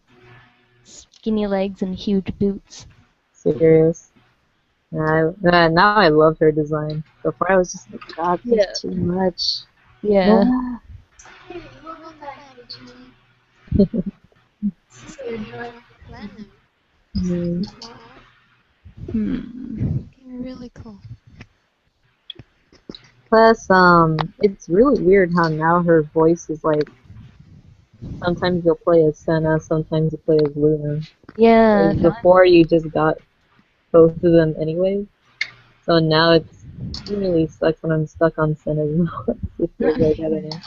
Skinny legs and huge boots. Serious. Now I love her design. Before I was just like, God, that's too much. Yeah. Really cool. Plus, it's really weird how now her voice is like, sometimes you'll play as Senna, sometimes you play as Luna. Yeah. Before you just got both of them anyways. So now it really sucks when I'm stuck on Senna's voice. It feels like, I don't know.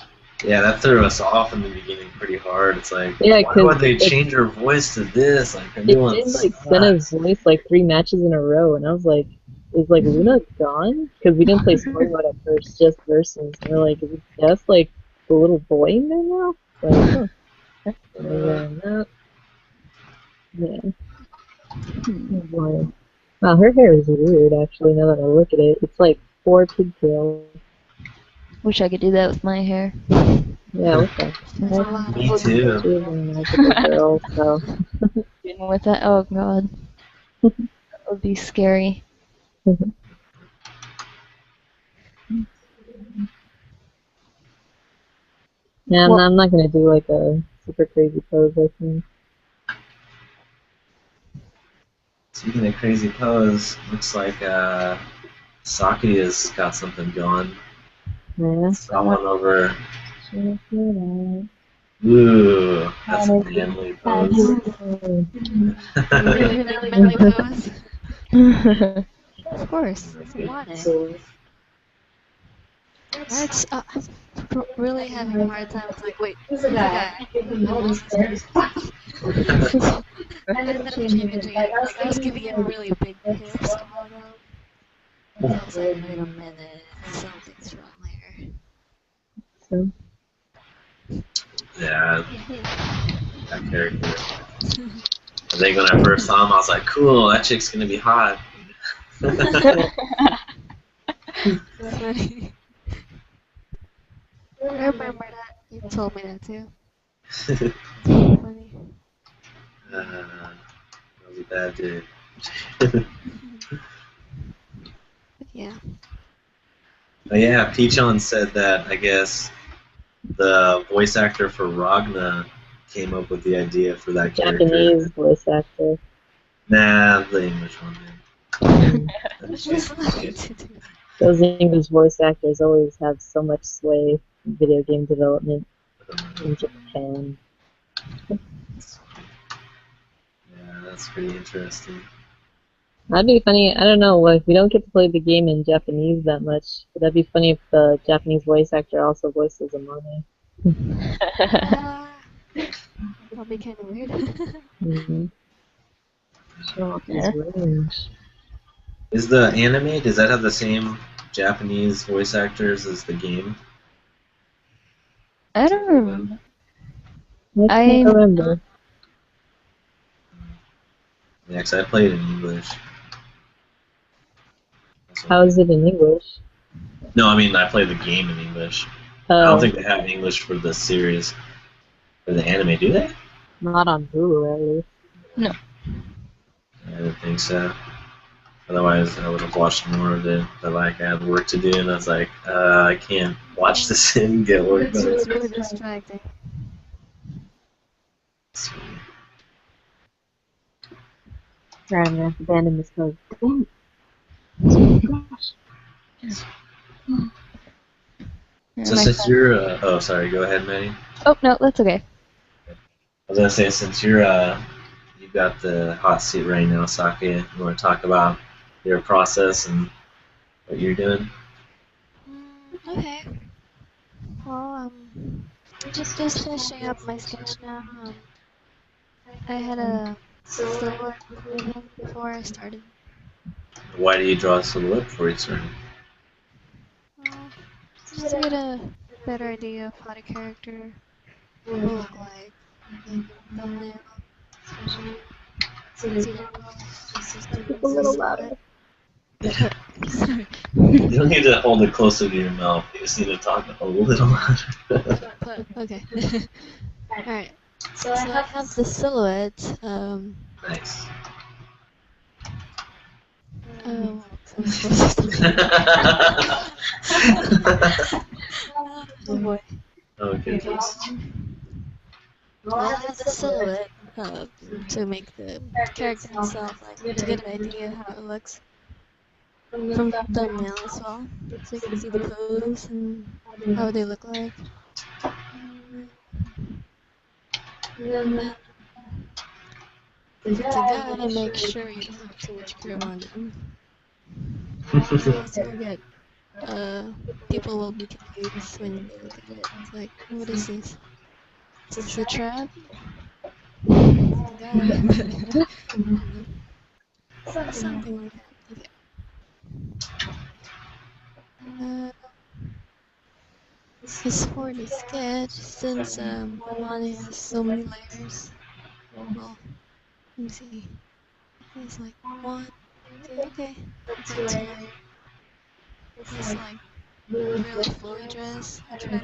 Yeah, that threw us off in the beginning pretty hard. It's like, yeah, why would they change her voice to this? Like, her new it did like Senna's voice like 3 matches in a row, and I was like, is like Luna gone? Because we didn't play story mode at first, just versus. And we're like, is it just like the little boy in there now? Like, yeah. Oh boy. Wow, her hair is weird actually. Now that I look at it, it's like 4 pigtails. Wish I could do that with my hair. Yeah, what the heck? Me too. She was a magical girl, so. Dealing with that, oh god. That would be scary. Yeah, I'm not gonna do like a super crazy pose, I think. Speaking of crazy pose, looks like Saki has got something going. Yeah. Saw one over. Check it out. Ooh, that's a manly pose. Really manly pose. Of course, you want it. So, That's really having a hard time with like, wait, who's the guy? And then I'm changing it. Like I was giving him really big hips a while ago. I was like, wait a minute, something's wrong here. so Yeah, that character. I think when I first saw him, I was like, cool, that chick's gonna be hot. That's funny. I remember that. You told me that too. Funny. That was a bad day. Yeah. But yeah, Peachon said that, I guess, the voice actor for Ragna came up with the idea for that character. Japanese voice actor. Nah, the English one, man. Those English voice actors always have so much sway in video game development in Japan. Yeah, that's pretty interesting. That'd be funny. I don't know. Like, we don't get to play the game in Japanese that much. But that'd be funny if the Japanese voice actor also voices Amane. Probably kind of weird. Mm-hmm. Show off his range. Is the anime, does that have the same Japanese voice actors as the game? I don't remember. I can't remember. Yeah, because I played in English. How is it in English? No, I mean, I played the game in English. I don't think they have English for the series. For the anime, do they? Not on Hulu, at least. No. I didn't think so. Otherwise, I would have watched more of it. But like, I had work to do, and I was like, I can't watch this and get work done. It's really distracting. Sorry, I'm gonna have to abandon this code. Damn it. So since you're, oh, sorry, go ahead, Maddie. Oh, no, that's okay. I was gonna say, since you're, you've got the hot seat right now, Saki, you want to talk about your process and what you're doing? Okay. Well, just finishing up my sketch now. I had a silhouette movement before I started. Why do you draw a silhouette before you start? Just to get a better idea of how the character will look like. Thumbnail, especially. Since you don't know, just A little louder. Sorry. You don't need to hold it closer to your mouth. You just need to talk a little louder. Okay. Alright. So I have the silhouette. Nice. Oh boy. Okay. I have the silhouette to make the character himself, like to get an idea how it looks from the thumbnail as well, so you can see the pose and how they look like. And then you gotta make sure you don't have too much glue on them. Otherwise you'll get people will be confused when they look at it. It's like, what is this? Is this a trap? Something like that. Okay. As for the sketch, since Amane has so many layers, well, let me see. It's like 1, 2, okay. It's like 2 layers. It's like really flowy dress. I try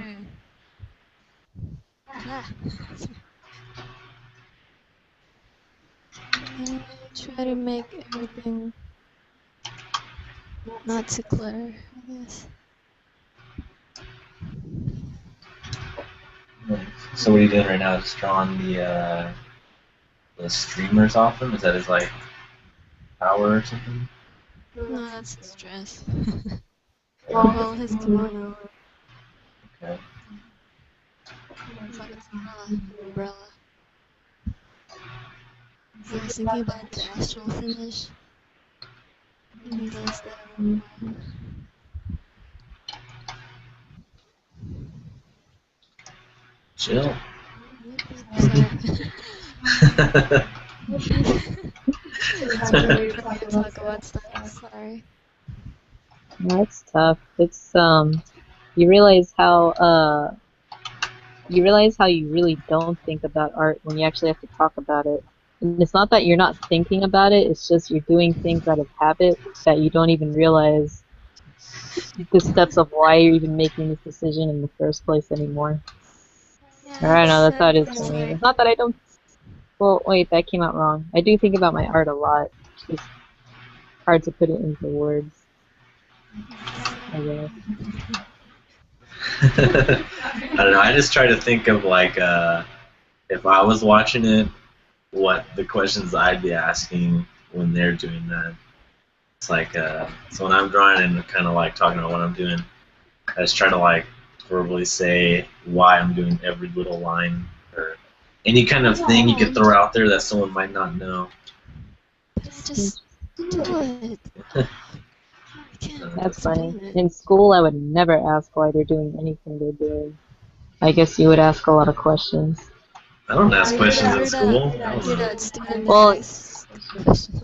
to make everything not too clutter, I guess. So what are you doing right now? Just drawing the streamers off them? Is that his like power or something? No, that's his dress. Well, his kimono. Okay. It's like an umbrella. I was thinking about the astral finish. And he does that one. Chill. Sorry. It's really weird for me to talk about stuff. Sorry. That's tough. It's you realize how you really don't think about art when you actually have to talk about it. And it's not that you're not thinking about it, it's just you're doing things out of habit that you don't even realize the steps of why you're even making this decision in the first place anymore. Yeah, Or I don't know, that's how it is it's for me. like, It's not that I don't. Well, wait, that came out wrong. I do think about my art a lot. It's just hard to put it into words, I guess. I don't know. I just try to think of like if I was watching it, what the questions I'd be asking when they're doing that. It's like so when I'm drawing and kind of like talking about what I'm doing, I just try to like verbally say why I'm doing every little line or any kind of thing you could throw out there that someone might not know. just do it. I can't That's funny. explain it. In school, I would never ask why they're doing anything they're doing. I guess you would ask a lot of questions. I don't ask questions You're at school. that, I don't you're know. that student Well, that asks questions.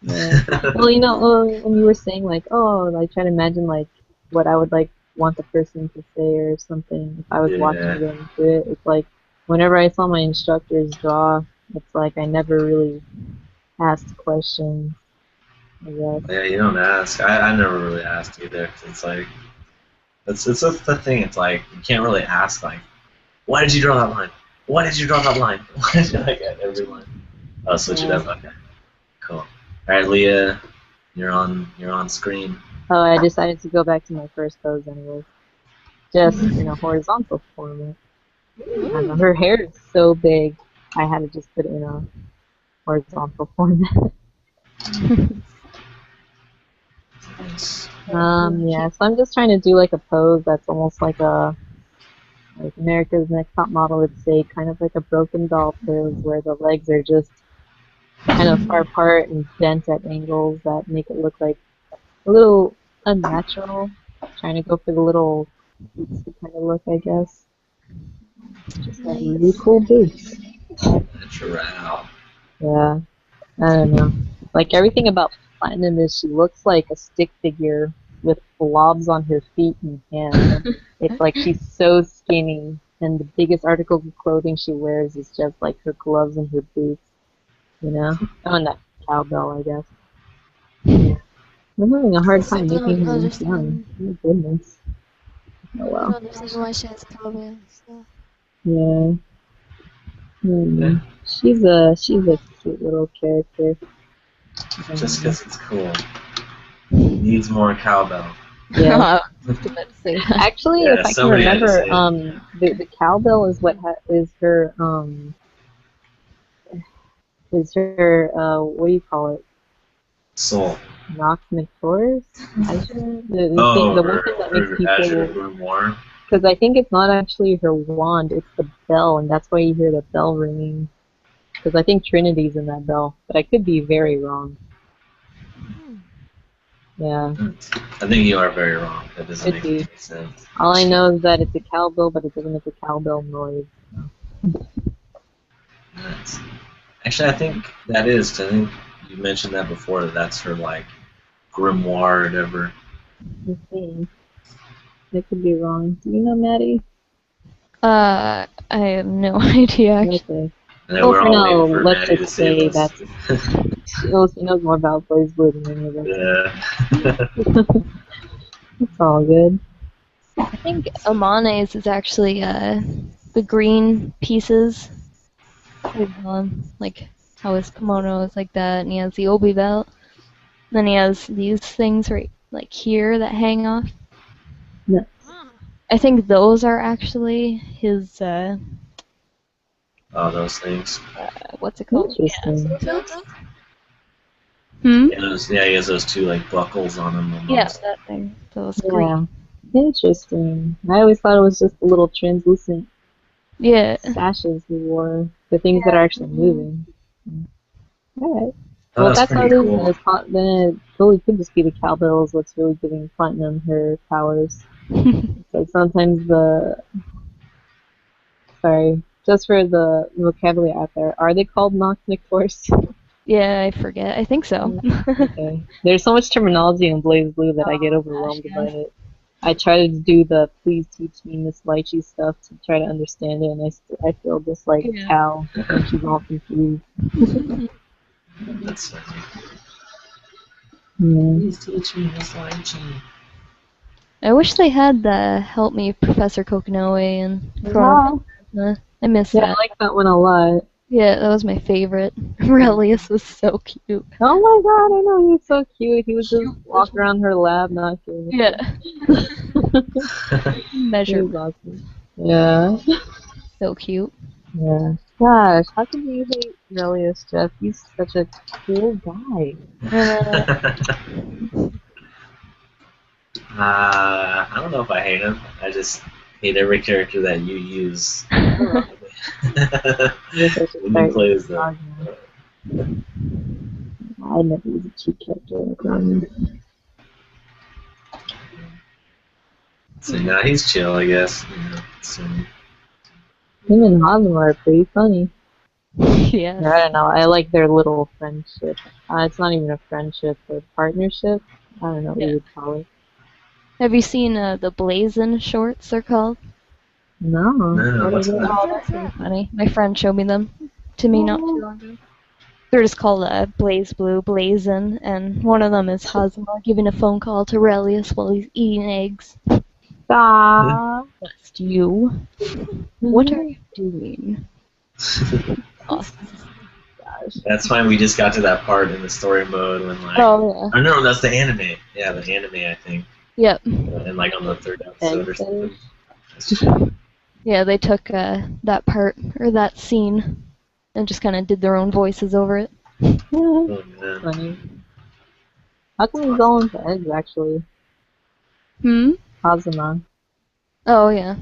Yeah. Well, you know, when you were saying like, oh, I try to imagine like what I would like want the person to say or something if I was watching Yeah. them do it. It's like whenever I saw my instructors draw, it's like I never really asked questions, I guess. Yeah, you don't ask. I never really asked either. 'Cause it's like it's just the thing. It's like you can't really ask like, why did you draw that line? Why did you draw that line? Why did you like at every line? I'll switch it up. Okay, cool. All right, Leah, you're on screen. Oh, I decided to go back to my first pose anyways. Just in a horizontal format. I don't know, her hair is so big, I had to just put it in a horizontal format. Yeah, so I'm just trying to do like a pose that's almost like America's Next Top Model would say, kind of like a broken doll pose where the legs are just kind of far apart and bent at angles that make it look like a little unnatural. Trying to go for the little cutesy kind of look, I guess. Just got really cool boots. Natural. Yeah, I don't know. Like everything about Platinum is she looks like a stick figure with blobs on her feet and hands. It's like she's so skinny, and the biggest article of clothing she wears is just like her gloves and her boots. You know? Oh, and that cowbell, I guess. Yeah. I'm having a hard So time I making don't her look young. understand. Oh my goodness. Oh I well. don't understand why she has cowbell. So. Yeah. She's a cute little character. Just because it's cool. Needs more cowbell. Yeah. Actually, Yeah, if I can somebody had to remember, say the cowbell is what is her what do you call it? Soul. Nox Victoris? Azure? The Oh, one thing that makes her Azure people, Grimoire. because I think it's not actually her wand, it's the bell, and that's why you hear the bell ringing. Because I think Trinity's in that bell, but I could be very wrong. Yeah. I think you are very wrong. That doesn't Could make any be. sense. All I know is that it's a cowbell, but it doesn't make a cowbell noise. Nice. Actually, I think that is. 'Cause I think you mentioned that before. That's her like grimoire or whatever. I think. I could be wrong. Do you know Maddie? I have no idea actually. Okay. And then Well, we're for all now, waiting for let's Maddie to just save say us. that she knows more about BlazBlue than any of us. Yeah. It's all good. I think Amane's is actually the green pieces. Like how his kimono is like that, and he has the obi belt. Then he has these things right like here that hang off. No. I think those are actually his Oh, those things. what's it called? Interesting. Filter? Hmm? Yeah, he has those two like buckles on him Yeah, almost. that thing. Those green. Yeah. Interesting. I always thought it was just the little translucent Yeah. sashes he wore. The things that are actually moving. Alright. Oh, Well, if that's that's how pretty it is, cool. then it totally could just be the cowbells what's really giving Platinum her powers. It's like sometimes sorry, just for the vocabulary out there, are they called Knocknick Force? Yeah, I forget. I think so. Okay. There's so much terminology in BlazBlue that I get Oh gosh, overwhelmed by yes. it. I try to do the please teach me Miss Lychee stuff to try to understand it, and I feel just like Yeah. Cal when she's all confused. That's funny. Yeah. Please teach me this lychee. I wish they had the Help Me Professor Kokonoe and Wow. Chrono. I miss Yeah, I that. like that one a lot. Yeah, that was my favorite. Relius was so cute. Oh my god, I know, he was so cute. He would just walk around her lab not doing Yeah. anything. He was Measurement. awesome. Yeah. So cute. Yeah. Gosh, how can you hate Relius, Jeff? He's such a cool guy. I don't know if I hate him. I just hate every character that you use I guess I should when you start play as them. I never use a cheap character like Rami. So now he's chill, I guess. So, Him and Hazama are pretty funny. Yes. Or I don't know, I like their little friendship. It's not even a friendship, but partnership. I don't know what you would call it. Have you seen the Blazin shorts, they're called? No. no, what's is it? that? Oh, they're pretty funny. My friend showed me them to me not too long ago. They're just called BlazBlue, Blazin, and one of them is Hazama giving a phone call to Relius while he's eating eggs. Stop. Blessed you. What are you doing? Awesome. Gosh. That's fine. We just got to that part in the story mode when like. Oh, Oh no, that's the anime. Yeah, the anime, I think. yeah. Yep. And like on the third episode or something. Yeah, they took that part, or that scene, and just kind of did their own voices over it. Oh man. Funny. How come he's all into eggs, actually? Hmm? Hazama. Oh, yeah.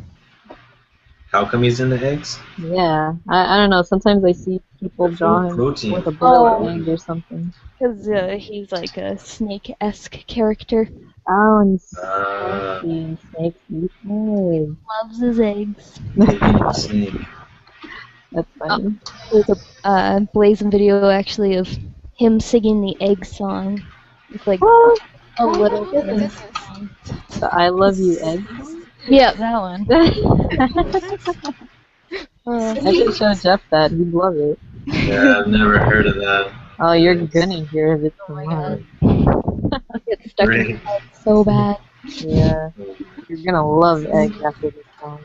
How come he's in the eggs? Yeah. I don't know, sometimes I see people They're full draw of him protein. with a boiled Oh. egg or something. Because he's like a snake-esque character. Oh, and Uh, snakes eat eggs. Loves his eggs. Snake. That's funny. There's a Blazing video, actually, of him singing the egg song. It's like What? a little Oh my bit. goodness. The I love you egg song? Yeah, that one. I should show Jeff that. He'd love it. Yeah, I've never heard of that. Oh, you're gonna hear of it Oh my tomorrow. It's stuck in Great. his head so bad. Yeah. You're gonna love eggs after this song.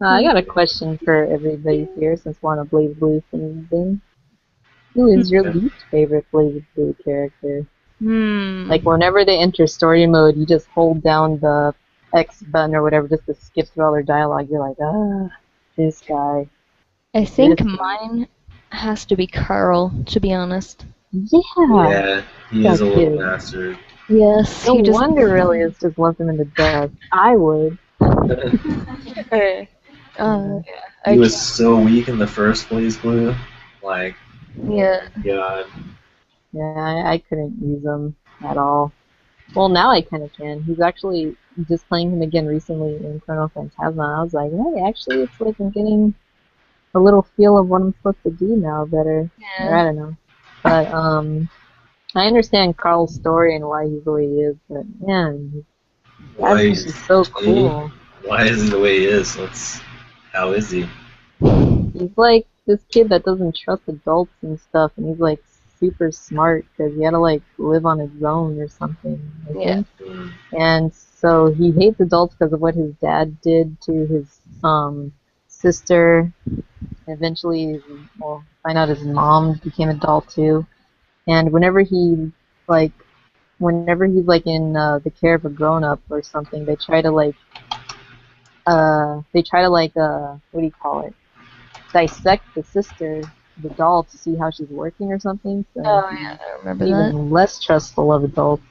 I got a question for everybody here since we're on a BlazBlue thing. Who is your least favorite BlazBlue character? Like whenever they enter story mode, you just hold down the X button or whatever just to skip through all their dialogue. You're like, this guy. I think This guy. mine has to be Carl, to be honest. Yeah. Yeah, he is a That's little it. bastard. Yes, No he just. wonder Relius just left him in the dust. I would. He was so weak in the first BlazBlue. Like, Yeah. God. Yeah, I couldn't use him at all. Well, now I kind of can. He's actually just playing him again recently in Chrono Phantasma. I was like, hey, actually, it's like I'm getting a little feel of what I'm supposed to do now better. Yeah. Or I don't know. But I understand Carl's story and why he's the way he is. But man, Why he's just so cool. Why is he the way he is? How is he? He's like this kid that doesn't trust adults and stuff, and he's like super smart because he had to like live on his own or something, I think. And so he hates adults because of what his dad did to his sister. Eventually, we'll find out his mom became adult too. And whenever he's like in the care of a grown up or something, they try to what do you call it? Dissect the sister the doll to see how she's working or something. So Oh yeah, I remember he's that. even less trustful of adults.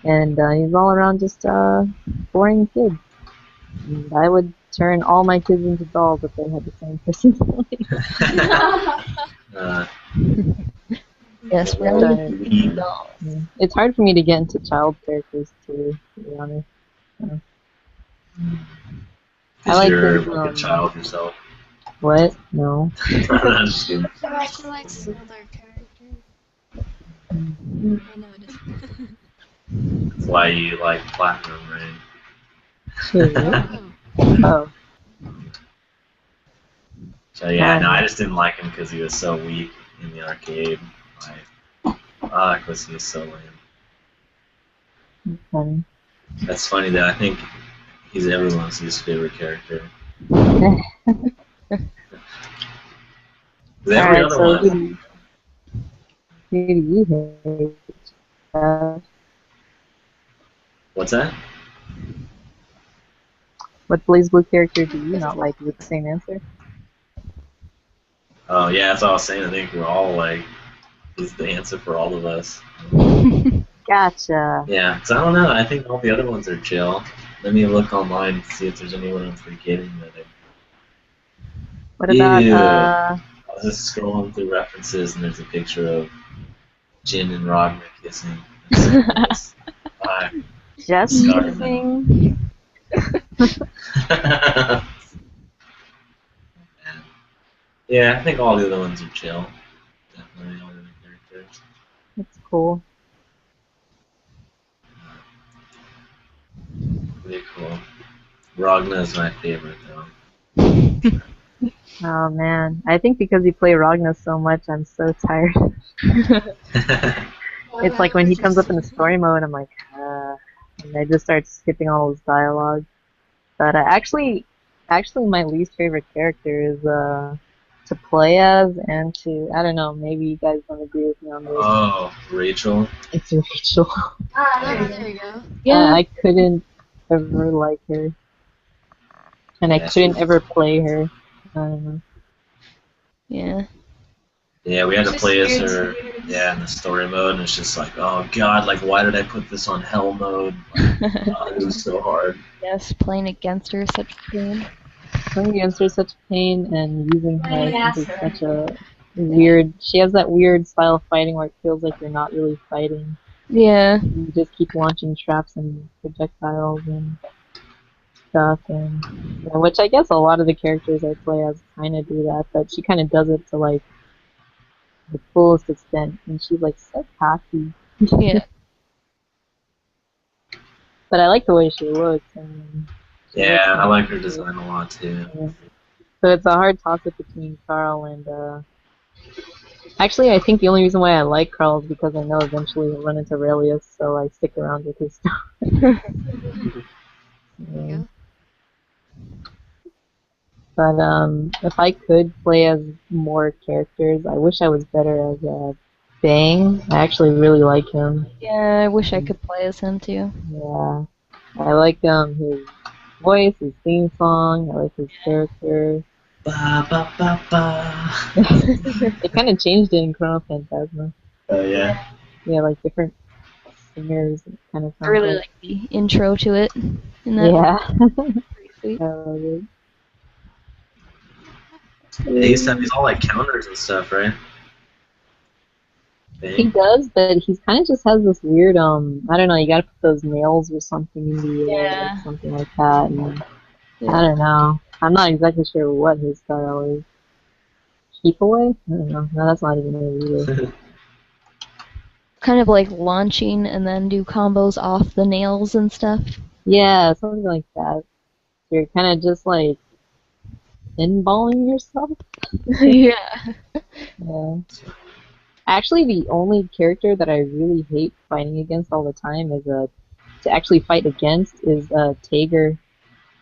And he's all around just boring kid. And I would turn all my kids into dolls if they had the same personality. Yes, Yeah, really Darn. creepy dolls. Yeah. It's hard for me to get into child characters too, to be honest. I Because like you're those, like a child yourself. what? No. I'm just kidding. She likes other characters. Mm. I noticed. That's why you like Platinum, right? Shit. Oh. Oh. So yeah, no, I just didn't like him because he was so weak in the arcade. Like, because he was so lame. Funny. That's funny that I think he's everyone's least favorite character. Every Alright, other so one. who do you hate? What's that? What BlazBlue character do you not like? Is it the same answer? Oh yeah, that's all I was saying. I think we're all like, he's the answer for all of us. Gotcha. Yeah, so I don't know. I think all the other ones are chill. Let me look online and see if there's anyone I'm forgetting that I. What about Ew. I was just scrolling through references and there's a picture of Jin and Ragnar kissing. just Sorry. kissing? Yeah, I think all the other ones are chill. Definitely all the other characters. That's cool. Pretty cool. Ragnar is my favorite though. Oh man, I think because you play Ragnar so much, I'm so tired. It's like when he comes up in the story mode, I'm like, and I just start skipping all his dialogue. But actually, my least favorite character is to play as and to, I don't know, maybe you guys don't agree with me on this. Oh, Rachel. It's Rachel. Oh, there you go. Yeah. I couldn't ever like her, and I Yeah, couldn't she's- ever play her. I don't know. Yeah. Yeah, we had to She's play as weird. her. Yeah, in the story mode, and it's just like, oh god, like why did I put this on hell mode? Like, it was so hard. Yes, playing against her is such a pain. Playing against her is such pain, and using her I think, is such a weird. She has that weird style of fighting where it feels like you're not really fighting. Yeah. You just keep launching traps and projectiles and stuff, and which I guess a lot of the characters I play as kind of do that, but she kind of does it to like the fullest extent, and she's like so cocky. Yeah. But I like the way she looks. And she Yeah, looks I kinda like her cute. design a lot too. Yeah. So it's a hard toss-up between Carl and actually, I think the only reason why I like Carl is because I know eventually he'll run into Aurelius, so I stick around with his stuff. There Yeah. you go. But if I could play as more characters, I wish I was better as Bang. I actually really like him. Yeah, I wish I could play as him too. Yeah, I like his voice, his theme song. I like his character. Ba ba ba ba. They kind of changed it in Chrono Phantasma. Oh yeah. Yeah, like different singers. Kind of I really like the intro to it. And that Yeah. pretty sweet. I love it. They used to have these all like counters and stuff, right? He does, but he kind of just has this weird, I don't know, you gotta put those nails or something in the air, Yeah. or something like that, and Yeah. I don't know. I'm not exactly sure what his style is. Keep away? I don't know. No, that's not even it either. Kind of like launching and then do combos off the nails and stuff. Yeah, something like that. You're kind of just like pinballing yourself. Yeah. Yeah. Actually, the only character that I really hate fighting against all the time is to actually fight against is Tager.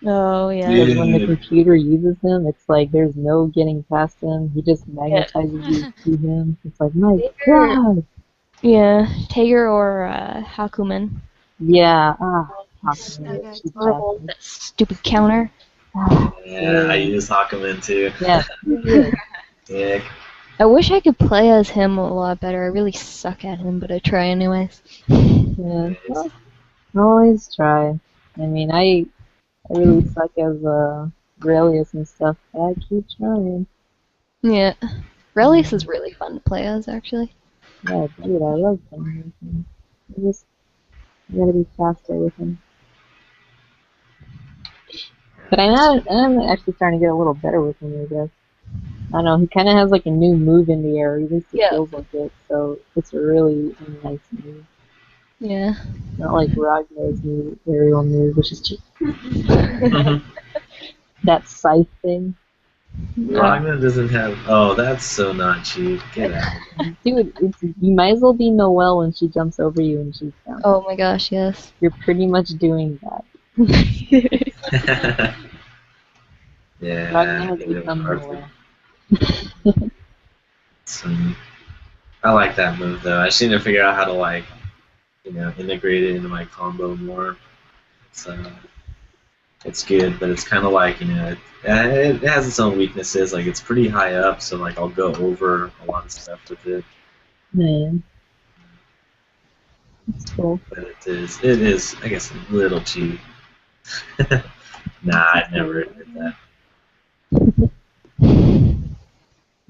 Oh, yeah. Because when the Dude. computer uses him, it's like there's no getting past him. He just magnetizes you to him. It's like, my god! Yeah, Tager or Hakumen. Yeah, Okay. Horrible, that stupid counter. Yeah, I use Hakumen too. Yeah, Yeah. I wish I could play as him a lot better. I really suck at him, but I try anyways. Yeah, well, always try. I mean, I really suck as Aurelius and stuff, but I keep trying. Yeah. Relius is really fun to play as, actually. Yeah, dude, I love playing with him. I gotta be faster with him. But I'm actually starting to get a little better with him, I guess. I don't know, he kind of has like a new move in the air, at least it Yeah. feels like it, so it's a really nice move. Yeah. Not like Ragnar's new aerial move, which is just that scythe thing. Ragnar doesn't have. Oh, that's so not cheap. Get out. Dude, you might as well be Noelle when she jumps over you and she's down. Oh my gosh, yes. You're pretty much doing that. Yeah. Ragnar has I think that was become hard Noelle. I like that move though. I just need to figure out how to like, integrate it into my combo more. It's good, but it's kind of like it has its own weaknesses. Like it's pretty high up, so like I'll go over a lot of stuff with it. Man. That's cool. But it is I guess a little cheap. Nah, I'd never admit that.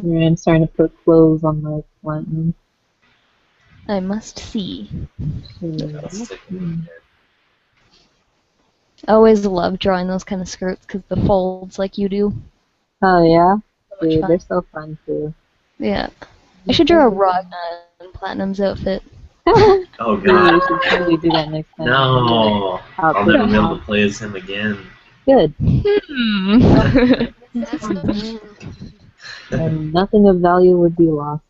Yeah, I'm starting to put clothes on my platinum. I must see. I'll stick it in there. I always love drawing those kind of skirts because the folds like you do. Oh yeah? So much Dude, fun. they're so fun too. Yeah. I should draw a Ragnar in Platinum's outfit. Oh Yeah, god. we should totally do that next time. No. I'll never be able to play as him again. Good. That's the thing. And nothing of value would be lost.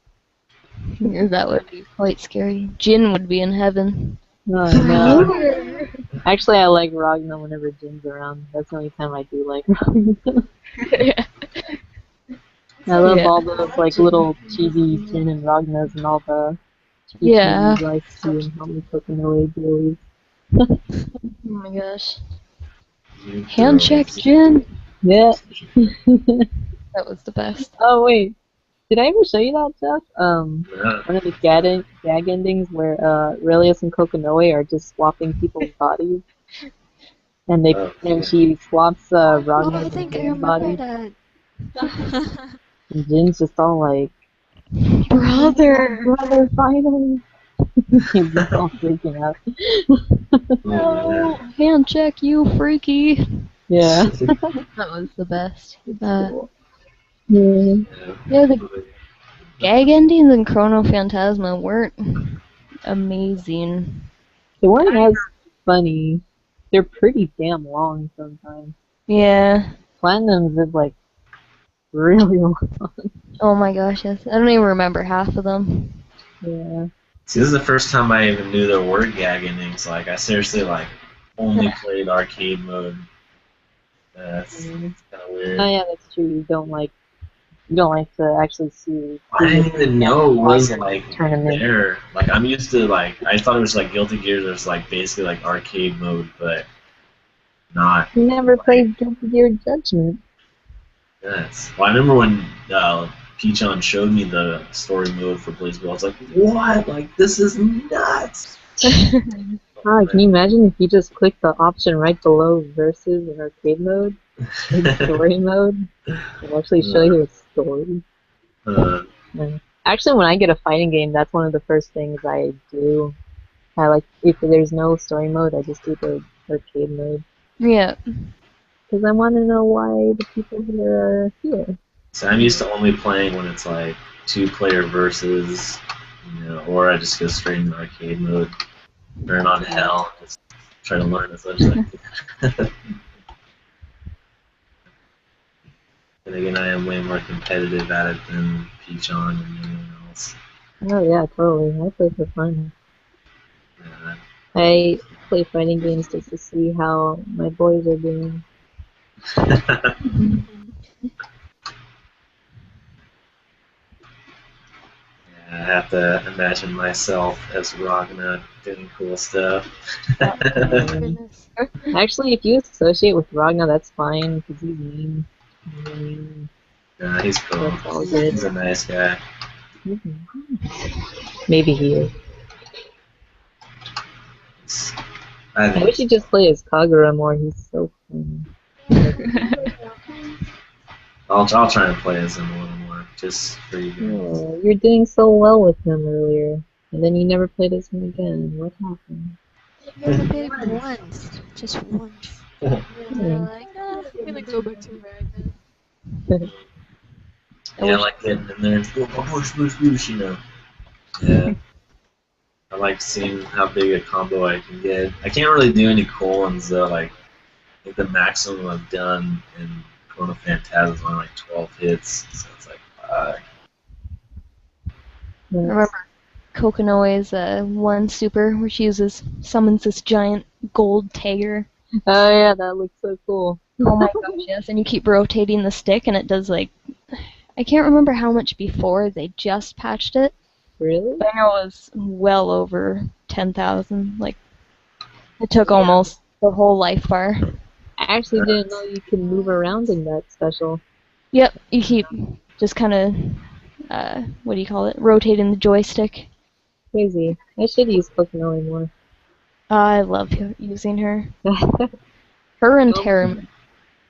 That would be quite scary. Jin would be in heaven. Oh no. Actually, I like Ragnar whenever Jin's around. That's the only time I do like Ragnar. I love all those like little chibi Jin and Ragnars and all the Yeah. like and how many Kokonoe dailies. Oh my gosh. You Hand check, girls. Jin. Yeah. That was the best. Oh wait, did I ever show you that, Jeff? Yeah. One of the gag endings where Aurelius and Kokonoe are just swapping people's bodies, and she swaps Oh, Ragnar's I think I Jin's remember body, that. and Jin's just all like, Brother. "Brother, finally!" He's just all freaking out. No. Hand check, you freaky. Yeah. That was the best. Cool. Yeah, the gag endings in Chrono Phantasma weren't amazing. They weren't as funny. They're pretty damn long sometimes. Yeah. Platinum's is like really long. Oh my gosh, yes. I don't even remember half of them. Yeah. See, this is the first time I even knew there were gag endings. Like, I seriously only played arcade mode. That's kind of weird. Oh yeah, that's true. You don't like to actually see. I didn't even know it was tournament. there. Like I'm used to I thought it was like Guilty Gear. There's like basically like arcade mode, but not. You never played Guilty Gear Judgment. Yes. Well, I remember when Peachon showed me the story mode for BlazBlue. I was like, what? Like this is nuts. Can you imagine if you just click the option right below versus in arcade mode, in story mode, it'll actually show you a story. Actually, when I get a fighting game, that's one of the first things I do. I like if there's no story mode, I just do the arcade mode. Yeah. Because I want to know why the people here are here. So I'm used to only playing when it's like 2-player versus, or I just go straight into arcade mode, turn on hell, just try to learn as much as I can. And again, I am way more competitive at it than Peachon and anyone else. Oh yeah, totally. I play for fun. Yeah. I play fighting games just to see how my boys are doing. I have to imagine myself as Ragnar doing cool stuff. Actually, if you associate with Ragnar, that's fine because he's mean. Nah, he's cool. That's all good. He's a nice guy. Maybe he is. I I think wish he'd just play as Kagura more. He's so fun. I'll try and play as him a little more, just for you guys. Oh, you're doing so well with him earlier, and then you never played as him again. What happened? I only played him once. Just once. And then I'm like, I'm gonna go back to Ragnar. Yeah, I like getting in there and push, you know. Yeah. I like seeing how big a combo I can get. I can't really do any cool ones though. Like the maximum I've done in Chrono Phantasm is only like 12 hits, so it's like, I remember Kokonoe's one super where she summons this giant gold tiger. Oh yeah, that looks so cool. Oh my gosh, yes, and you keep rotating the stick and it does like, I can't remember how much before they just patched it, Really? but I know it was well over 10,000. Like, it took almost the whole life bar. I actually didn't know you could move around in that special. Yep, you keep just kind of, what do you call it, rotating the joystick. Crazy. I should use Kokonoe more. I love using her. Her and Terram,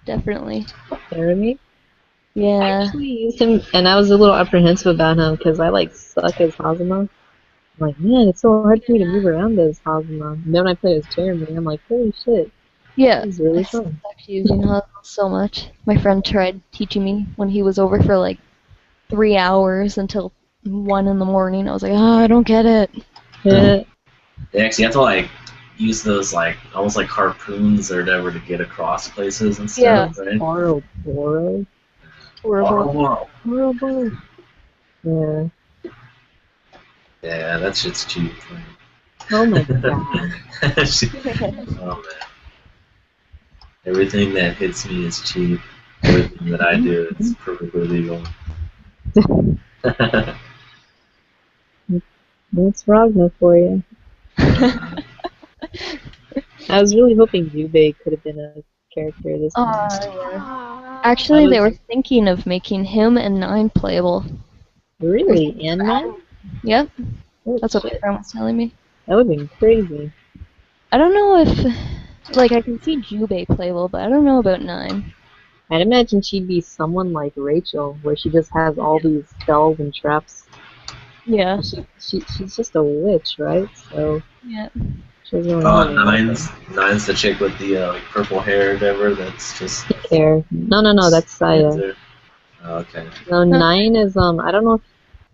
definitely. Jeremy? I Yeah. actually used him, and I was a little apprehensive about him because I like suck as Hazama. I'm like, man, it's so hard for me to move around as Hazama. And then when I play as Jeremy, I'm like, holy shit, Yeah, this is really I fun. sucked using Hustle so much. My friend tried teaching me when he was over for like 3 hours until 1 in the morning. I was like, oh, I don't get it. Yeah. they actually have to like use those like almost like harpoons or whatever to get across places and stuff, right? Horrible. Horrible. Yeah. Yeah, that shit's cheap. Oh my god. Oh man. Everything that hits me is cheap. Everything that I do is perfectly legal. That's Ragnar for you. I was really hoping Yubei could have been a character this time. Yeah. Actually, they were thinking of making him and 9 playable. Really? And man? Yep, Oh, that's what my shit. friend was telling me. That would have been crazy. I don't know if, like, I can see Jubei playable, but I don't know about 9. I'd imagine she'd be someone like Rachel, where she just has all these spells and traps. Yeah. She's just a witch, right? So Yeah. she doesn't really Oh, have any nine's the chick with the like purple hair or whatever. That's just. care. No, that's Saya. Oh, okay. No, 9 is I don't know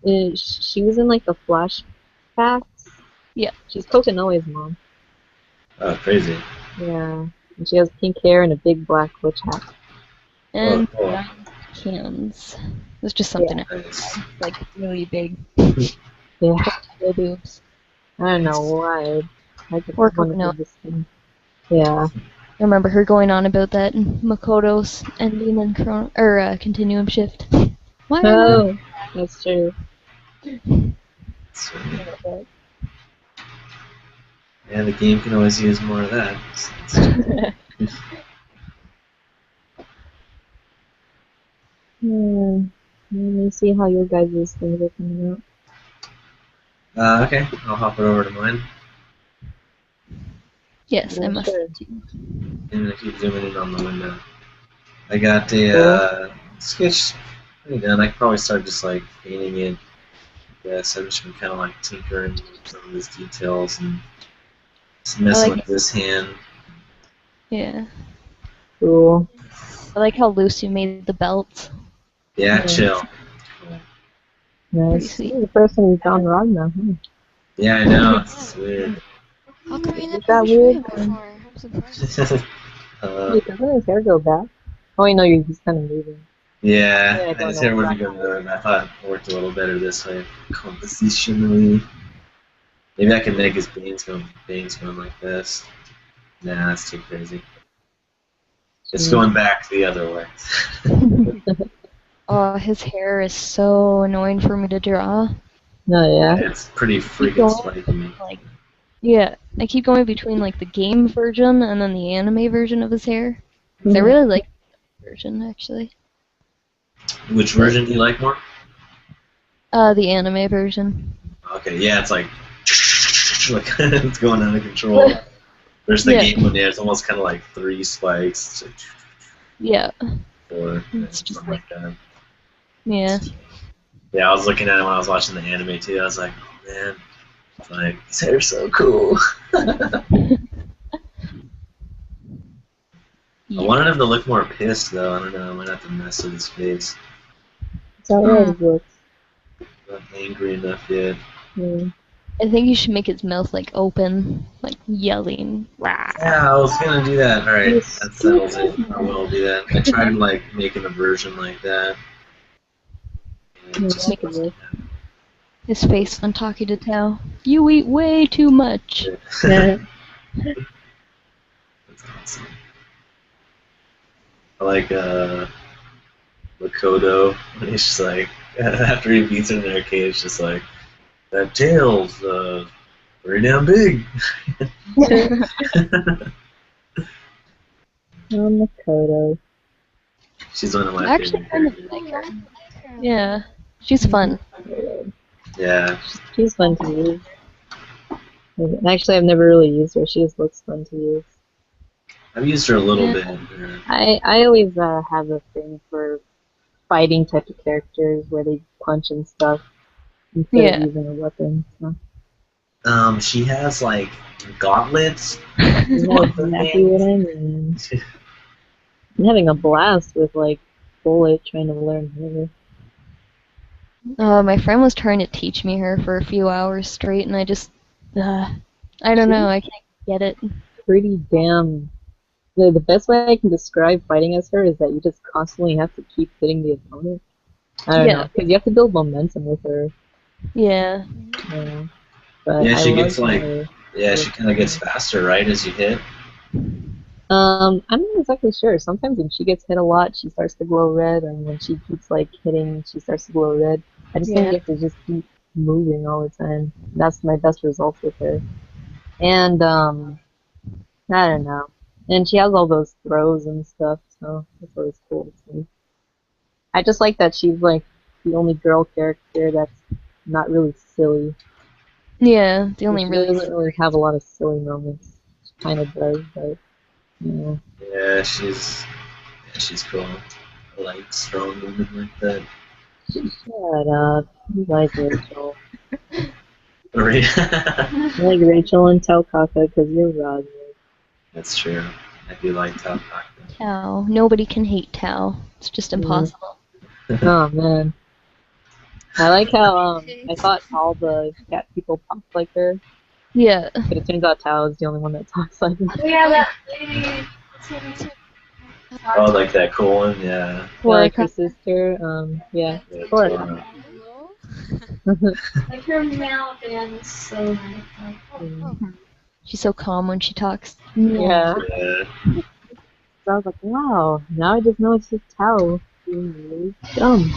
if she was in like the flashbacks. Yeah. She's Kokonoe's mom. Oh, crazy. Yeah, and she has pink hair and a big black witch hat. And Oh, cool. 9 cans. It's just something else. Nice. Like, really big. Yeah, Little boobs. I don't know why. I just Or wanted Kokonoe. to this thing. Yeah. I remember her going on about that in Makoto's ending and Continuum Shift. Why? Oh, that's true. Sweet. Yeah, the game can always use more of that. Let me see how your guys' things are coming out. Okay, I'll hop it over to mine. Yes, I Yeah, must. sure. I'm gonna keep zooming in on the window. I got a sketch pretty done. I could probably start just like painting it. Yes, I've just been kind of like tinkering with some of these details and just messing with this hand. Yeah. Cool. I like how loose you made the belts. Yeah, Yeah. chill. Nice. sweet. You're the person who found Ragnar. Yeah, I know. It's weird. How come you Is never that showed weird? him before? I'm surprised. Wait, doesn't his hair go back? Oh, wait, no, he's kind of moving. Yeah, Yeah, I don't his know hair what wasn't going good, and I thought it worked a little better this way. Compositionally. Maybe I can make his bangs going like this. Nah, that's too crazy. It's going back the other way. Oh, his hair is so annoying for me to draw. No, yeah. It's pretty freaking going, spiky. like, yeah, I keep going between like the game version and then the anime version of his hair. 'Cause I really like the version actually. Which version do you like more? The anime version. Okay, yeah, it's like it's going out of control. There's the Yeah. game one, yeah, it's almost kind of like 3 spikes, it's like Yeah. 4, It's just something like that. Yeah. Yeah, I was looking at it when I was watching the anime too. I was like, oh, man, like his hair's so cool. I wanted him to look more pissed though. I don't know. I might have to mess with his face. It's alright, it looks. Not angry enough yet. Yeah. I think you should make his mouth like open, like yelling. Rah. Yeah, I was gonna do that. All right, Yes. that settles it. I will do that. I tried like making a version like that. And it Yeah, just make it wasn't work. His face on Taki to Tao. You eat way too much. Yeah. That's awesome. I like Makoto when he's just like after he beats her in the arcade, it's just like that tail's very damn big. Makoto. She's one of my Actually, favorite kind of characters. like her. Yeah, she's fun. Yeah, She's fun to use. And actually, I've never really used her. She just looks fun to use. I've used her a little Yeah. bit. I always have a thing for fighting type of characters where they punch and stuff instead Yeah. of using a weapon. So. She has like gauntlets. You know exactly what I mean. I'm having a blast with like Bullet trying to learn her. My friend was trying to teach me her for a few hours straight, and I just, I don't know, I can't get it. Pretty damn. The best way I can describe fighting as her is that you just constantly have to keep hitting the opponent. I don't know, because you have to build momentum with her. Yeah. Yeah. But Yeah, she I gets love like, her. yeah, she kind of gets faster, right, as you hit. I'm not exactly sure. Sometimes when she gets hit a lot, she starts to glow red, and when she keeps like hitting, she starts to glow red. I just think you have to just keep moving all the time. That's my best results with her. And I don't know. And she has all those throws and stuff, so that's always cool to see. I just like that she's like the only girl character that's not really silly. Yeah, the only She really. doesn't really have a lot of silly moments. She kind of does, but yeah. Yeah, she's cool. I like strong women like that. Shut up. You like Rachel. Right? I like Rachel and Taukaka because you're Roger. That's true. I do like Top Doctor. Tao. Nobody can hate Tao. It's just impossible. Oh man. I like how I thought all the cat people talked like her, Yeah. but it turns out Tao is the only one that talks like her. Yeah, that lady. Oh, like that cool one? Yeah. Like her sister, yeah. Yeah, Cora. Tora. Hello? Like her mouth is so nice. She's so calm when she talks. Yeah. Yeah. So I was like, wow, now I just know it's just Tao being really dumb.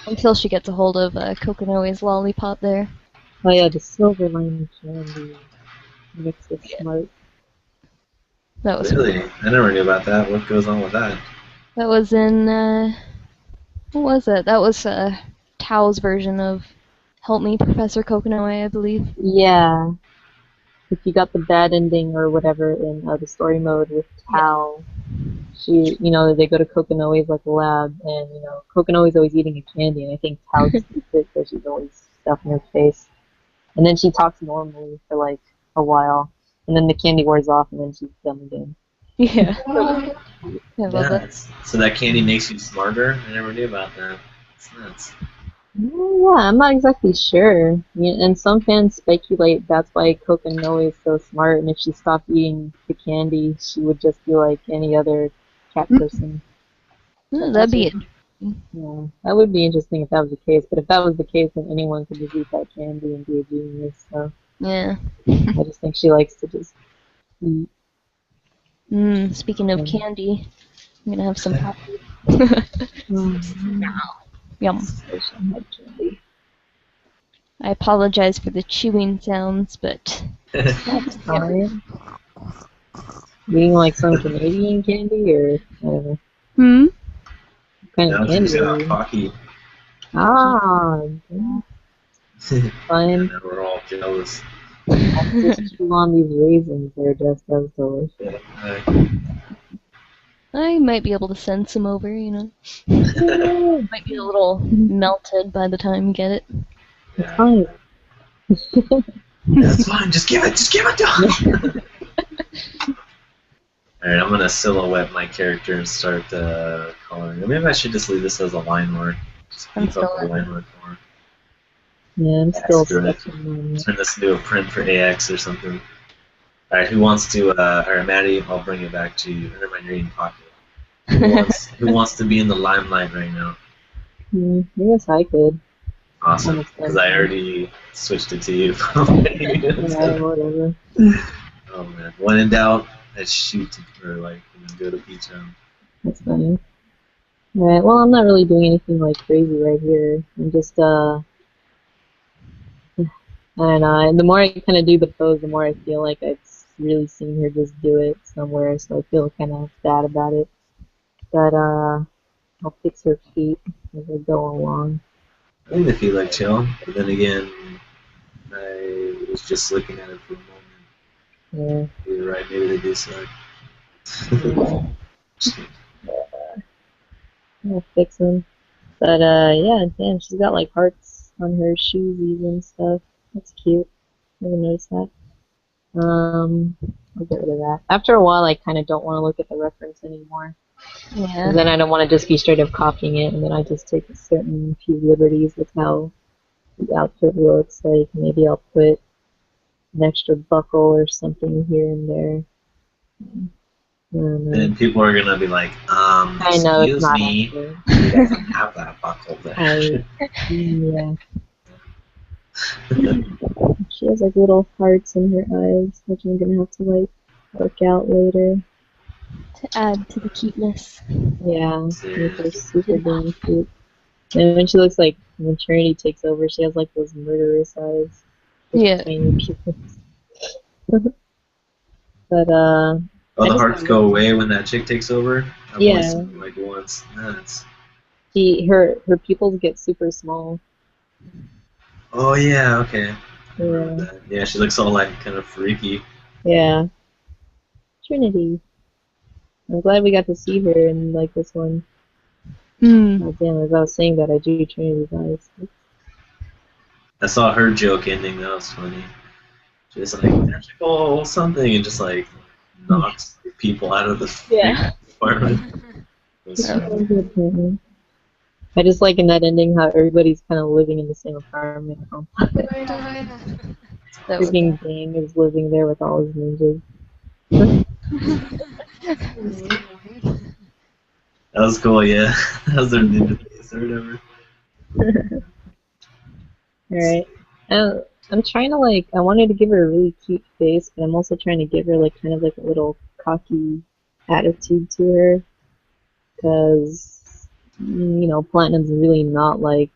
Until she gets a hold of Kokonoe's lollipop there. Oh yeah, the silver lining candy makes it smart. That was Really? I never knew about that. What goes on with that? That was in what was it? That was Tao's version of Help Me, Professor Kokonoe, I believe. Yeah. If you got the bad ending or whatever in the story mode with Tao, she, they go to Kokonoe's like lab, and Kokonoe's always eating a candy, and I think Tao just eats it, so she's always stuffing her face. And then she talks normally for like a while, and then the candy wears off, and then she's dumb again. Yeah. I love Yeah. it. So that candy makes you smarter? I never knew about that. That's nuts. Yeah, I'm not exactly sure. And some fans speculate that's why Kokonoe is so smart, and if she stopped eating the candy, she would just be like any other cat person. That'd be it. Yeah, that would be interesting if that was the case. But if that was the case, then anyone could just eat that candy and be a genius. So Yeah. I just think she likes to just eat. Speaking of candy, I'm gonna have some coffee. Yum. I apologize for the chewing sounds, but That's fine. Eating like some Canadian candy, or I don't know. Hmm? kind Now of she's candy got are you? Pocky. Ah, And fine. now we're all jealous. I'll just chew on these raisins. They're just as delicious. Yeah, I might be able to send some over, you know. Yeah, Might be a little melted by the time you get it. it's yeah. fine. That's fine. Just give it to him. Alright, I'm gonna silhouette my character and start coloring. Or maybe I should just leave this as a line work. Just I'm beef up still the at line work more. Yeah, I'm Yeah, still screw it. sketching on it. Turn this into a print for AX or something. Alright, who wants to, alright, Maddie, I'll bring it back to you. Under my green pocket. Who wants to be in the limelight right now? I guess I could. Awesome, Almost because I done. already switched it to you. Yeah, whatever. Oh man, when in doubt, let's shoot or go to beach. That's funny. Alright, well, I'm not really doing anything like crazy right here. I'm just, I don't know. And the more I kind of do the pose, the more I feel like I've really seen her just do it somewhere, so I feel kind of bad about it. But, I'll fix her feet as I go along. I think the feet like chill, but then again, I was just looking at it for a moment. Yeah. You're right, maybe they do suck. I'll fix them. But, yeah, damn, she's got like hearts on her shoesies and stuff. That's cute. Never noticed that. I'll get rid of that. After a while, I kind of don't want to look at the reference anymore. Yeah. And then I don't want to just be straight up copying it, and then I just take a certain few liberties with how the outfit looks. Like maybe I'll put an extra buckle or something here and there. I don't know. And people are gonna be like, I know it's excuse not me, accurate. he doesn't have that buckle there. Yeah. She has like little hearts in her eyes, which I'm gonna have to like work out later. To add to the cuteness. Yeah, make her Seriously. super damn cute. And when she looks like when Trinity takes over, she has like those murderous eyes with Yeah. tiny pupils. But Oh, I the just hearts go away when that chick takes over? I've only Yeah, seen it like once. Nuts. her pupils get super small. Oh yeah, okay. I remember Yeah, that. Yeah, she looks all like kind of freaky. yeah. Trinity. I'm glad we got to see her in like this one. Hmm. God damn, as I was saying that, I drew Trinity's eyes. I saw her joke ending, that was funny. Just like, magical something, and just like knocks people out of the Yeah. apartment. It was Yeah. funny. I just like in that ending how everybody's kind of living in the same apartment complex. Right, oh, yeah. That was Freaking gang is living there with all his ninjas. That's kind of weird. That was cool, yeah. That was their ninja face or whatever. Alright. I'm trying to like, I wanted to give her a really cute face, but I'm also trying to give her like kind of like a little cocky attitude to her. Because, Platinum's really not like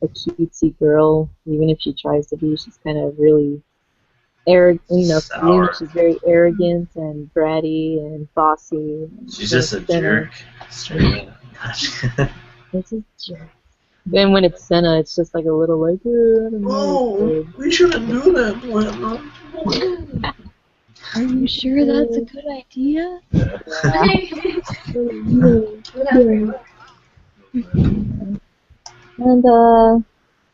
a cutesy girl, even if she tries to be. She's kind of really arrogant, Sour. she's very arrogant and bratty and bossy. She's just a jerk. Straight up. It's just jerk. Then when it's Senna, it's just like a little like, I don't know. We shouldn't do that, Platinum. Are you sure that's a good idea? And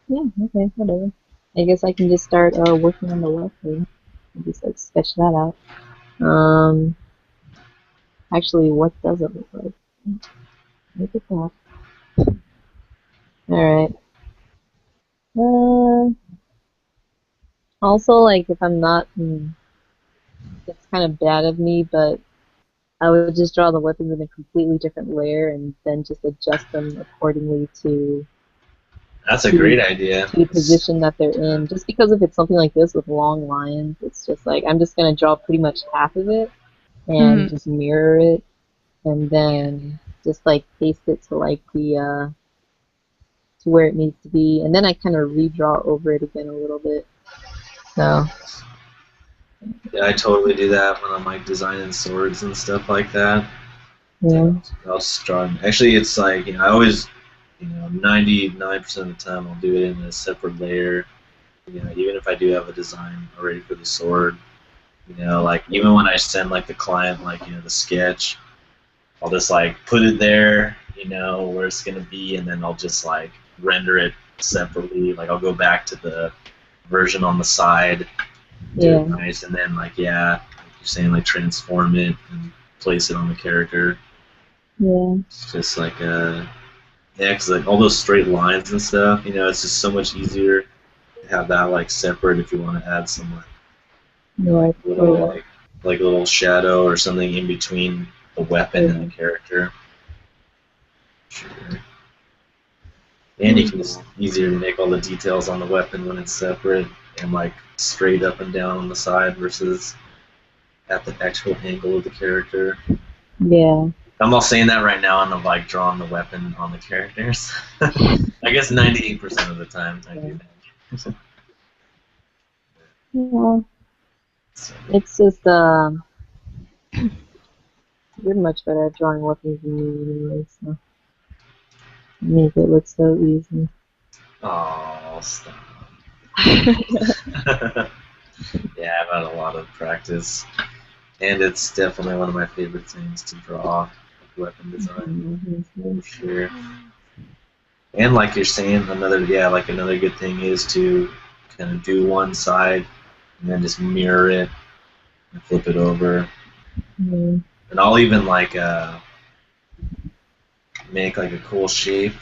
yeah, okay, whatever. I guess I can just start working on the left thing. Just like sketch that out. Actually, what does it look like? Look at that. Alright. Also, like, if I'm not, it's kind of bad of me, but I would just draw the weapons in a completely different layer and then just adjust them accordingly to That's a great idea. the position that they're in. Just because if it's something like this with long lines, it's just like, I'm just going to draw pretty much half of it and just mirror it and then just like paste it to like the, to where it needs to be. And then I kind of redraw over it again a little bit. So, Yeah, I totally do that when I'm like designing swords and stuff like that. Yeah. I was drawing. Actually, it's like, I always, 99% of the time I'll do it in a separate layer. Even if I do have a design already for the sword, like even when I send like the client like the sketch, I'll just like put it there, where it's gonna be, and then I'll just like render it separately. Like I'll go back to the version on the side, do it nice, and then like like you're saying, like transform it and place it on the character. Yeah. It's just like because like all those straight lines and stuff, it's just so much easier to have that like separate if you want to add some like little like a little shadow or something in between the weapon and the character. Sure. And you can just easier to make all the details on the weapon when it's separate and like straight up and down on the side versus at the actual angle of the character. Yeah. I'm all saying that right now, and I'm like drawing the weapon on the characters. I guess 98% of the time I do that. Yeah. So, It's just you're much better at drawing weapons than me anyway, so you make it look so easy. oh, stop. Yeah, I've had a lot of practice, and it's definitely one of my favorite things to draw, weapon design, for sure. And like you're saying, another good thing is to kind of do one side and then just mirror it and flip it over. Mm-hmm. And I'll even like make like a cool shape,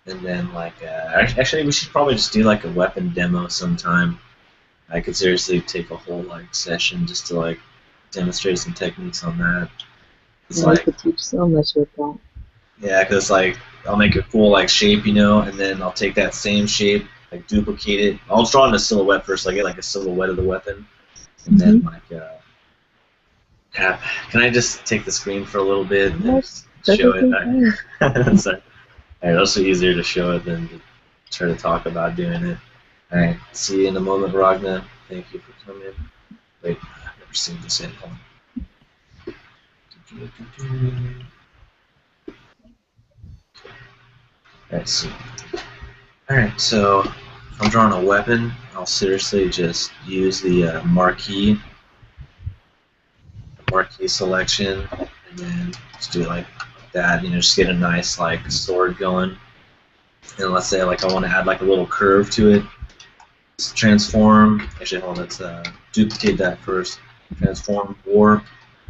and then like actually we should probably just do like a weapon demo sometime. I could seriously take a whole like session just to like demonstrate some techniques on that. It's I could teach so much with that. Yeah, because like I'll make a cool like shape, and then I'll take that same shape, like duplicate it. I'll draw in a silhouette first, so I get like a silhouette of the weapon, and then like can I just take the screen for a little bit and just show it? Sorry. Alright, also easier to show it than to try to talk about doing it. Alright, see you in a moment, Ragna. Thank you for coming. Wait, I've never seen this yet. Alright, so if I'm drawing a weapon, I'll seriously just use the marquee selection, and then just do it like that. Just get a nice like sword going. And let's say like I want to add like a little curve to it. Just transform. Actually, hold on. Let's duplicate that first. Transform, warp,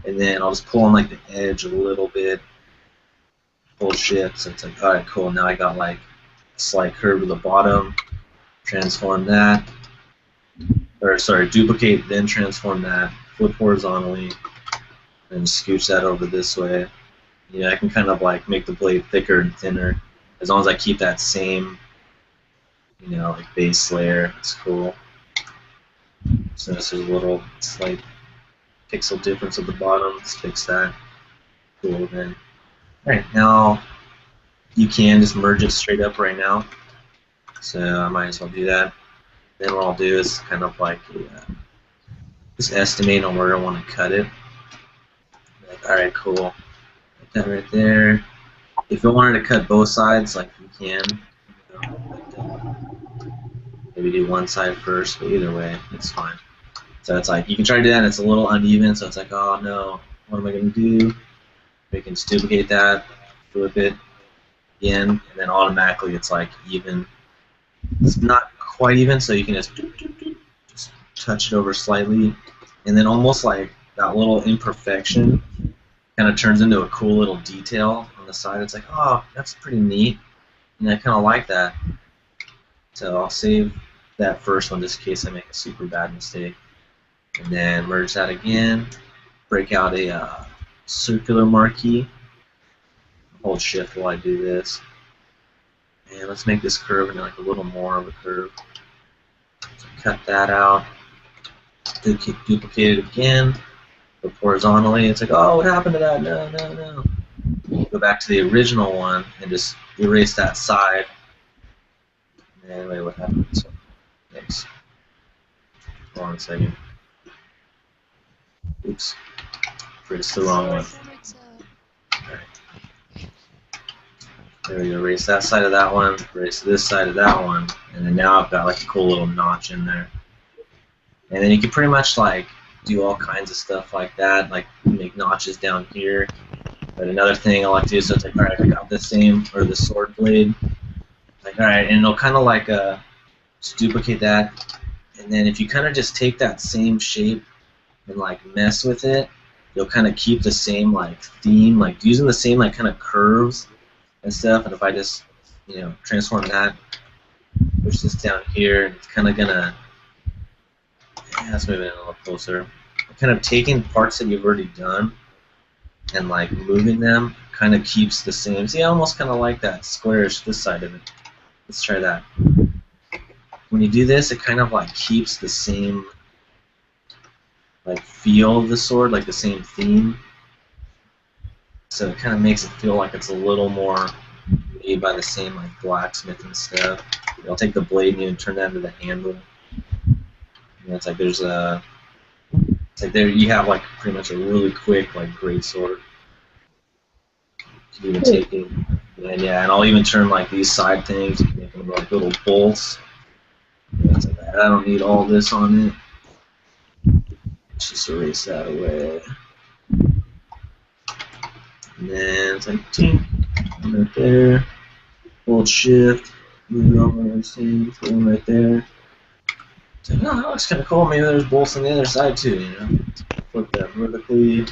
and then I'll just pull on like the edge a little bit. Pull shift. So it's like, all right, cool. Now I got like a slight curve to the bottom. Transform that. Or sorry, duplicate, then transform that. Flip horizontally, and scooch that over this way. I can kind of like make the blade thicker and thinner as long as I keep that same, like base layer. It's cool. So this is a little slight pixel difference at the bottom. Let's fix that. Cool then. Alright, now you can just merge it straight up right now. So I might as well do that. Then what I'll do is kind of like just estimate on where I want to cut it. Like, alright, cool. Put that right there. If you wanted to cut both sides, like you can. Maybe do one side first, but either way, it's fine. So it's like, you can try to do that, and it's a little uneven, so it's like, oh no, what am I going to do? We can duplicate that, flip it again, and then automatically it's like even. It's not quite even, so you can just touch it over slightly, and then almost like that little imperfection kind of turns into a cool little detail on the side. It's like, oh, that's pretty neat, and I kind of like that. So I'll save that first one just in case I make a super bad mistake. And then merge that again, break out a circular marquee, hold shift while I do this, and let's make this curve into like a little more of a curve. So cut that out, duplicate it again, go horizontally. It's like, oh, what happened to that? No, no, no. Go back to the original one and just erase that side. And wait, what happened? So, thanks. Hold on a second. Oops. Pressed the wrong one. There we go. Erase that side of that one. Erase this side of that one. And then now I've got like a cool little notch in there. And then you can pretty much like do all kinds of stuff like that, like make notches down here. But another thing I like to do is it's like, all right, I got this same, or the sword blade. Like, all right, and it'll kind of like just duplicate that. And then if you kind of just take that same shape and like mess with it, you'll kind of keep the same like theme, like using the same like kind of curves and stuff. And if I just, you know, transform that, push this down here, and it's kind of gonna, yeah, let's move it in a little closer. Kind of taking parts that you've already done and like moving them kind of keeps the same. See, I almost kind of like that squarish this side of it. Let's try that. When you do this, it kind of like keeps the same like feel of the sword, like the same theme. So it kind of makes it feel like it's a little more made by the same like blacksmith and stuff. I'll take the blade and turn that into the handle. You know, it's like there's a, it's like there you have like pretty much a really quick like great sword. You can even take it, and yeah, and I'll even turn like these side things, make them like little bolts. Yeah, it's like that. I don't need all this on it. Let's just erase that away. And then it's like tink, right there. Hold shift, move it over, see, throw them right there. So, oh, that looks kind of cool. Maybe there's bolts on the other side too, you know. Flip that vertically.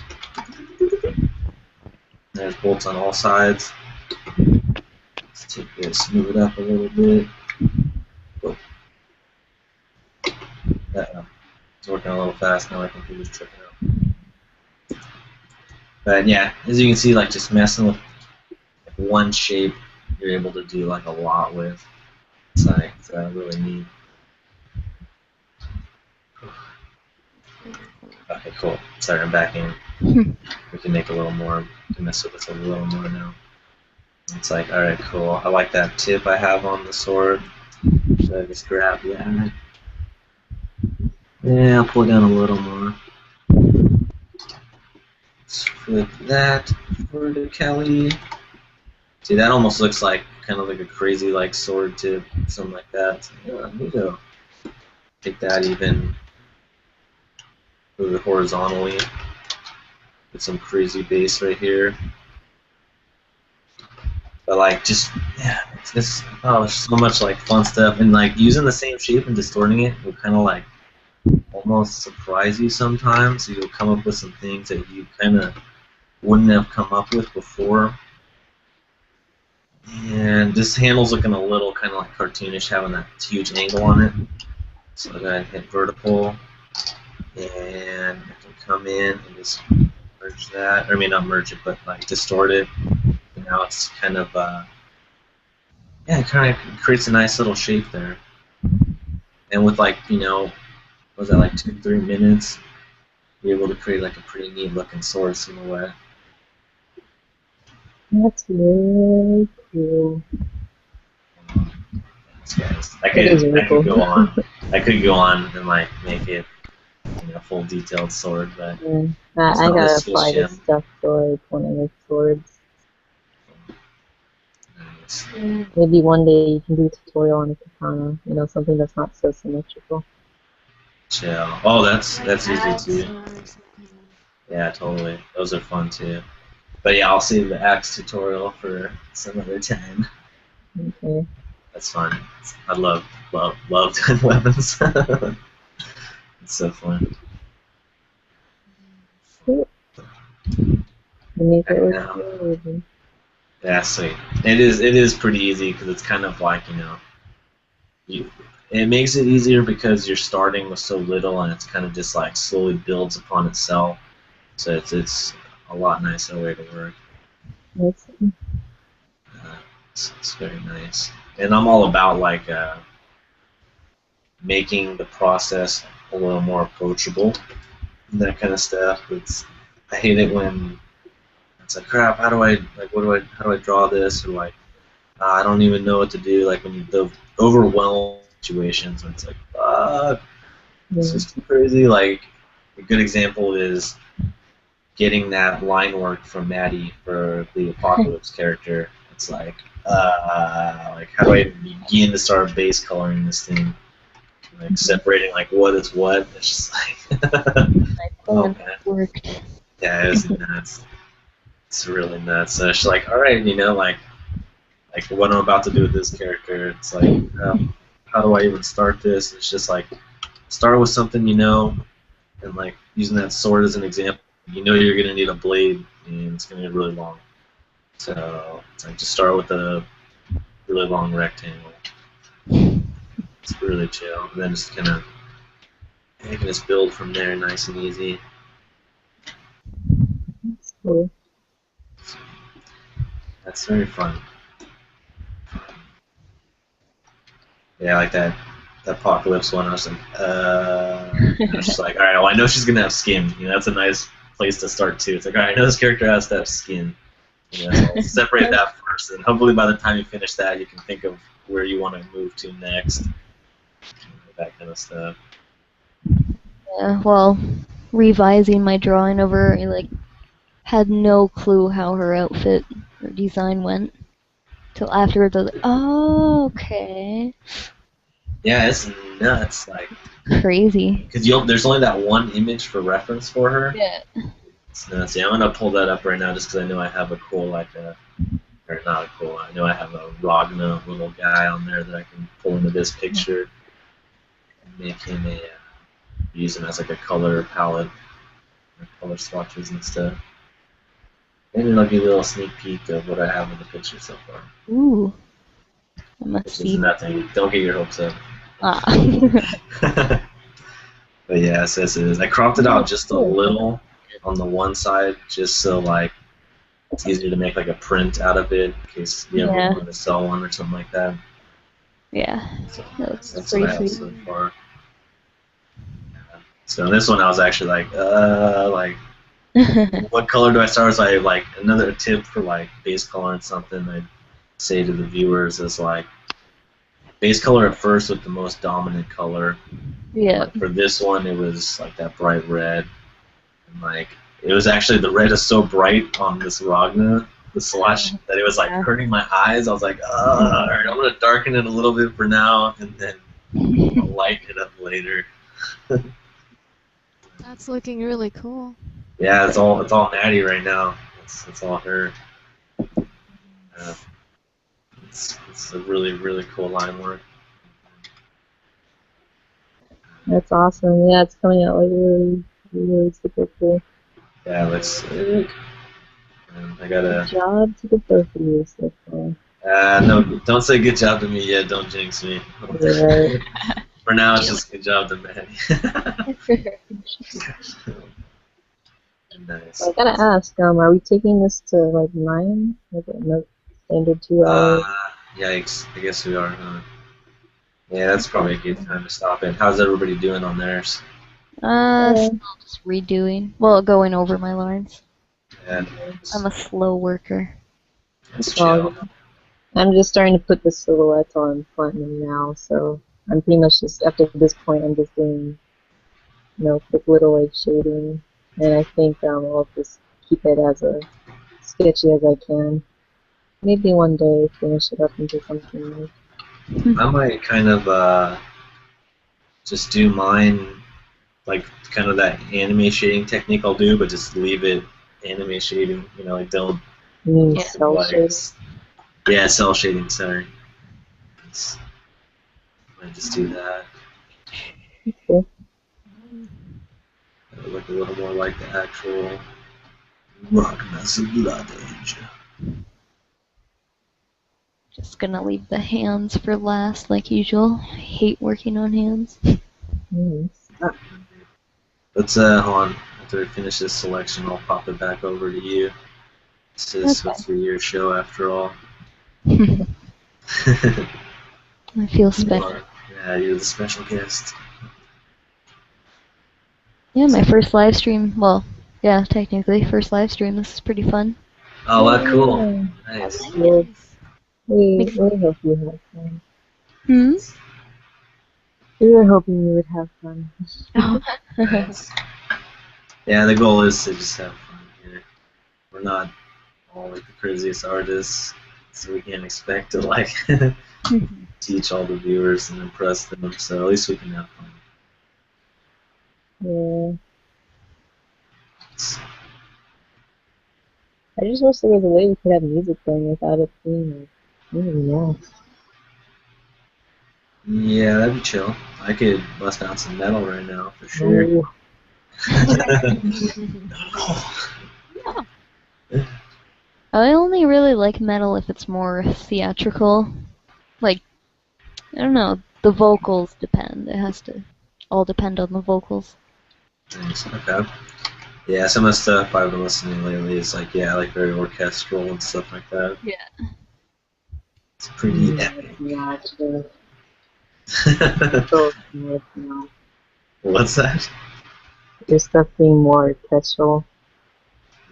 There's bolts on all sides. Let's take this, move it up a little bit. Oh. It's working a little fast now. I think we're just tripping out. But yeah, as you can see, like just messing with like, one shape, you're able to do like a lot with. It's like it's really neat. Okay, cool. Sorry, I'm back in. We can make a little more, we can mess with this a little more now. It's like, alright, cool. I like that tip I have on the sword. Should I just grab that? Yeah, I'll pull it down a little more. Let's flip that vertically. See, that almost looks like kind of like a crazy like sword tip, something like that. Yeah, let me go. Take that even. Move it horizontally. Put some crazy base right here. But like just yeah, it's just oh there's so much like fun stuff, and like using the same shape and distorting it will kinda like almost surprise you sometimes. So you'll come up with some things that you kinda wouldn't have come up with before. And this handle's looking a little kinda like cartoonish, having that huge angle on it. So I gotta hit vertical. And I can come in and just merge that, or I mean not merge it, but like distort it. And now it's kind of, yeah, it kind of creates a nice little shape there. And with like, you know, what was that, like 2-3 minutes, you're able to create like a pretty neat looking sword silhouette. That's really cool. Guys, I could go on. I could go on and like make it, you know, full detailed sword, but Yeah. I gotta apply this stuff to like one of the swords. Nice. Maybe one day you can do a tutorial on a katana, you know, something that's not so symmetrical. Chill. Oh, that's easy Axe too. or something. Yeah, totally. Those are fun too. But yeah, I'll save the axe tutorial for some other time. Okay. That's fun. I love doing weapons. It's so fun. Cool. You make it Now. look good. Yeah, sweet. It is pretty easy because it's kind of like, you know, it makes it easier because you're starting with so little, and it's kind of just like slowly builds upon itself. So it's a lot nicer way to work. Awesome. It's very nice, and I'm all about like making the process a little more approachable, and that kind of stuff. I hate it when it's like, crap, how do I draw this, or like I don't even know what to do. Like when the overwhelmed situations when it's like, fuck, it's just too crazy. Like a good example is getting that line work from Maddie for the Apocalypse character. It's like how do I even begin to start base coloring this thing? Like separating like what is what. It's just like oh man. Worked. Yeah, it was nuts. It's really nuts. So it's like, all right, like what I'm about to do with this character. It's like, how do I even start this? It's just like, start with something and like using that sword as an example. You're gonna need a blade, and it's gonna be really long. So it's like just start with a really long rectangle. It's really chill, and then just kind of you can just build from there, nice and easy. That's cool. That's very fun. Yeah, like that Apocalypse one. I was like, I was just like, all right, well, I know she's gonna have skin. That's a nice place to start too. It's like, all right, I know this character has to have skin. So I'll separate that first, and hopefully by the time you finish that, you can think of where you want to move to next. That kind of stuff. Yeah, well, revising my drawing over, I had no clue how her outfit or design went. Till afterwards, I was like, oh, okay. Yeah, it's nuts. Like Crazy. because there's only that one image for reference for her. Yeah. It's nuts. Yeah, I'm gonna pull that up right now just because I know I have a cool or not a cool. I know I have a Ragna little guy on there that I can pull into this picture and make him use him as like a color palette, or color swatches and stuff. Maybe I'll give you a little sneak peek of what I have in the picture so far. Ooh. I must Which see. is nothing. Don't get your hopes up. Ah. But yeah, it says it is. I cropped it out just a little on the one side, just so like it's easier to make like a print out of it in case you ever Yeah. want to sell one or something like that. Yeah. So That's that's what I have pretty so sweet. far. So in this one, I was actually like, what color do I start? So like another tip for like base coloring something I'd say to the viewers is like base color at first with the most dominant color. Yeah. Like for this one, it was like that bright red, and like it was actually the red is so bright on this Ragna, the slash, that it was like Yeah. hurting my eyes. I was like, all right, I'm gonna darken it a little bit for now, and then I'll light it up later. That's looking really cool. Yeah, it's all Maddie right now. It's all her. It's a really really cool line work. That's awesome. Yeah, it's coming out like really, really super cool. Yeah, it looks sick. And I gotta. Good job to the both of you so far. No, don't say good job to me yet. Don't jinx me. Right. For now, it's just good job to Maddie. Nice. I gotta ask, are we taking this to like 9? Like no standard 2 hours? Yikes. I guess we are, huh? Yeah, that's probably a good time to stop it. How's everybody doing on theirs? Still just redoing. Well, going over my lines. Yeah, I'm a slow worker. it's chill. I'm just starting to put the silhouettes on Platinum now, so I'm pretty much just, after this point, I'm just doing, quick little like shading, and I think I'll just keep it as sketchy as I can. Maybe one day finish it up into something like. I might kind of just do mine, like kind of that anime shading technique I'll do, but just leave it anime shading, like don't Yeah. Cell like, shade. yeah, cell shading, sorry. Might just do that. Okay. It'll look a little more like the actual Rockness of Blood Age. Just gonna leave the hands for last, like usual. I hate working on hands. Nice. Let's hold on. After I finish this selection, I'll pop it back over to you. This is supposed to be your show after all. I feel special. Yeah, you're the special guest. Yeah, my first live stream. Well, yeah, technically, first live stream. This is pretty fun. Oh, that's cool. Yeah. Nice. Yeah. We hope you have fun. Hmm? We were hoping you would have fun. Oh. Nice. Yeah, the goal is to just have fun. we're not all like the craziest artists, so we can't expect to like teach all the viewers and impress them. So at least we can have fun. Yeah. I just wish there was a way we could have music playing without it being like, really nice. Yeah, that'd be chill. I could bust out some metal right now for sure. Oh, I only really like metal if it's more theatrical. Like, I don't know, the vocals depend. It has to all depend on the vocals. Nice. Okay. Yeah, some of the stuff I've been listening lately is like, yeah, like very orchestral and stuff like that. Yeah. It's pretty epic. yeah, it's so nice now. What's that? Your stuff being more orchestral.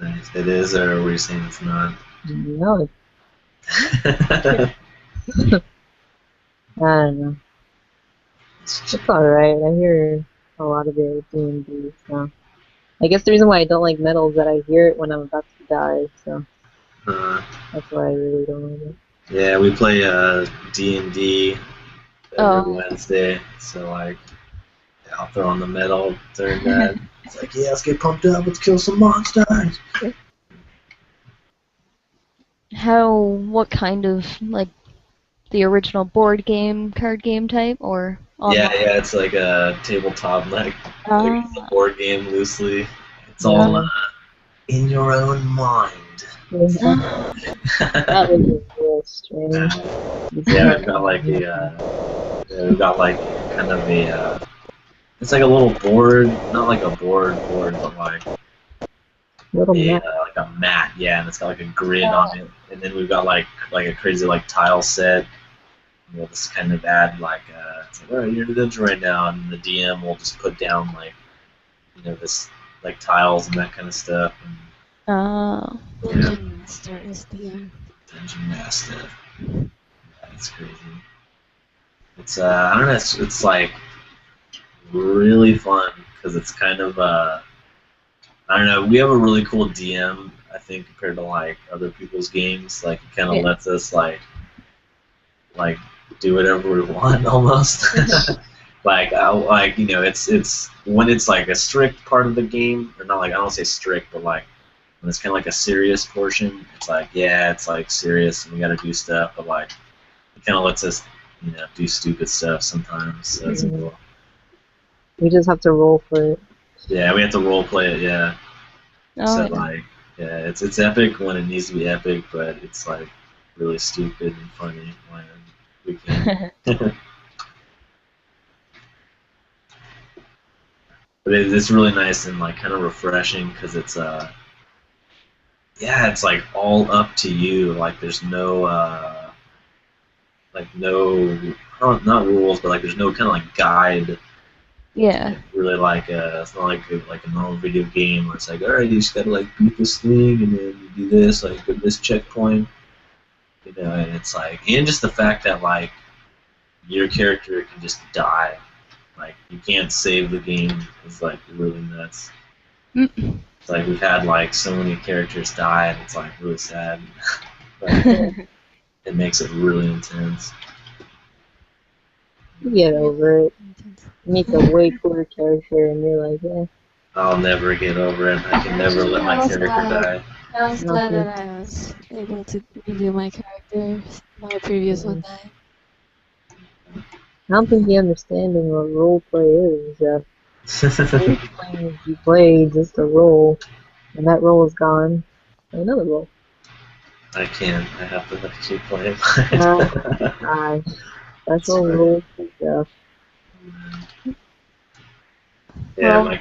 Nice. It is, or were you saying it's not? No, I don't know. It's alright. I hear a lot of it at D&D, so. I guess the reason why I don't like metal is that I hear it when I'm about to die, so that's why I really don't like it. Yeah, we play D&D every Oh. Wednesday, so like, yeah, I'll throw on the metal during that. It's like, yeah, let's get pumped up, let's kill some monsters. What kind of, like, the original board game, card game type, or online? Yeah, it's like a tabletop, like it's a board game loosely. It's all in your own mind. That was real strange. Yeah, we've got like we've got like kind of a, it's like a little board, not like a board, but like Little map. like a mat, yeah, and it's got like a grid on it, and then we've got like a crazy like tile set. We'll just kind of add like, it's like, all right, you're in the dungeon right now, and the DM will just put down like, this like tiles and that kind of stuff. And, Dungeon Master is the Dungeon Master. Yeah, that's crazy. It's I don't know, it's like really fun because it's kind of I don't know, we have a really cool DM, I think, compared to like other people's games. Like it kind of lets us like do whatever we want almost. Like it's when it's like a strict part of the game, or not, like I don't say strict, but like when it's kind of like a serious portion, it's like, yeah, it's like serious and we gotta do stuff, but like it kind of lets us do stupid stuff sometimes. So that's cool. We just have to roll for it. Yeah, we have to role play it. Yeah. Oh, So like, yeah, it's epic when it needs to be epic, but it's like really stupid and funny when we can. But it's really nice and like kind of refreshing because it's yeah, it's like all up to you. Like there's no not rules, but like there's no kind of like guide. yeah. Really like it's not like a normal video game where it's like, all right, you just gotta like beat this thing and then you do this, like go to this checkpoint, and it's like, and just the fact that like your character can just die, like you can't save the game is like really nuts. It's like we've had like so many characters die and it's like really sad. But it makes it really intense. You get over it. You make a way cooler character and you're like, yeah. I'll never get over it. I can never let my character die. I was glad that I was able to redo my character. My previous one died. I don't think you understanding what role play is. You play just a role, and that role is gone. Another role. I can't. I have to keep playing. That's all rules and stuff. Yeah,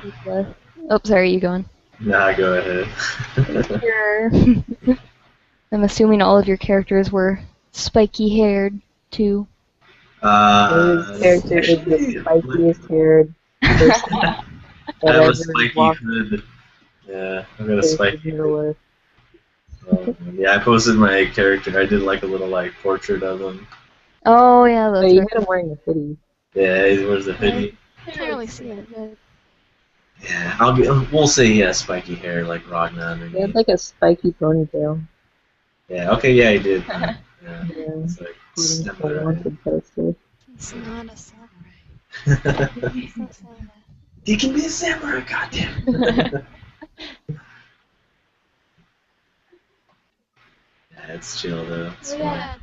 Oh, sorry, you going? Nah, go ahead. I'm assuming all of your characters were spiky-haired, too. His character is the spikiest haired person. I have a spiky hood. Yeah, I've got a spiky hood. Yeah, I posted my character. I did like a little like portrait of him. Oh yeah, that's you had him wearing a hoodie. Yeah, he wears a hoodie. I can't really see it, but Yeah, we'll say he has spiky hair like Ragnar He had underneath. like a spiky ponytail. Yeah, okay, yeah, he did. Yeah, Yeah, it's like according to the samurai. wanted poster. He's not a samurai. So sad. He can be a samurai, goddamn. Yeah, it's chill though. It's Oh, fun. yeah.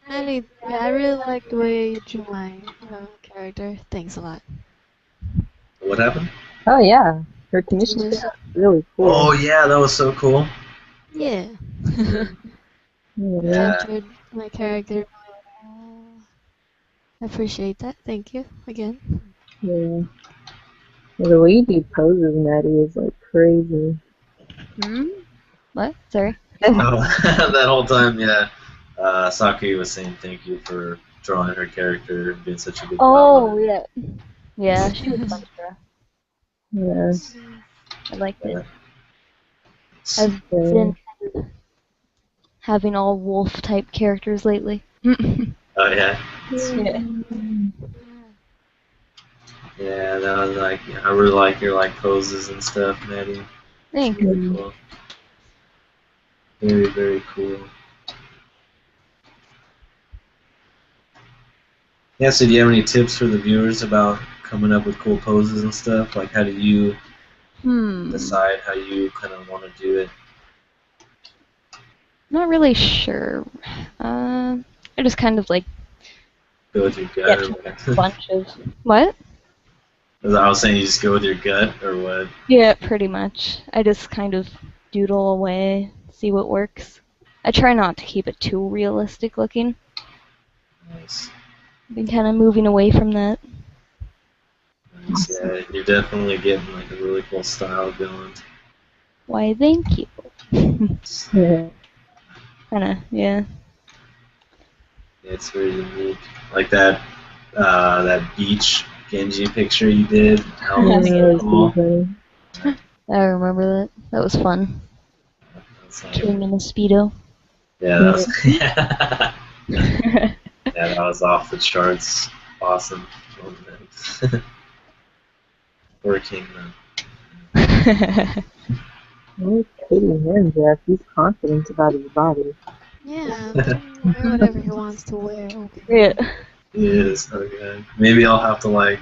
Maddie, yeah, I really like the way you drew my character. Thanks a lot. What happened? Oh yeah, her commission Commission. stuff is really cool. Oh yeah, that was so cool. Yeah. Yeah. Captured my character. I appreciate that. Thank you again. Yeah. Yeah, the way you do poses, Maddie, is like crazy. What? Sorry. Oh, that whole time, yeah. Saki was saying thank you for drawing her character and doing such a good job. Oh, on it. yeah. Yeah, she was fun to draw. Yeah. I liked it. Yeah. I've been having all wolf type characters lately. Oh yeah. Yeah. Yeah, that was like I really like your like poses and stuff, Maddie. Thanks. Really cool. Very, very cool. Yeah, so do you have any tips for the viewers about coming up with cool poses and stuff? Like how do you decide how you kind of want to do it? Not really sure. I just kind of like Go with your gut or a what? bunch of what? I was saying you just go with your gut or what? Yeah, pretty much. I just kind of doodle away, see what works. I try not to keep it too realistic looking. Nice. I've been kind of moving away from that. Nice. Yeah, you're definitely getting like a really cool style going. Why, thank you. Yeah. Kinda, yeah. It's very unique. Like that beach Genji picture you did. That was Yeah, that cool. was pretty funny. I remember that. That was fun. That's like, King in a Speedo. yeah, that was yeah, that was off the charts. Awesome. Poor King man. Oh, pretty him, Jeff. He's confident about his body. Yeah, wear whatever he wants to wear. Okay. Yeah. He is okay. Maybe I'll have to like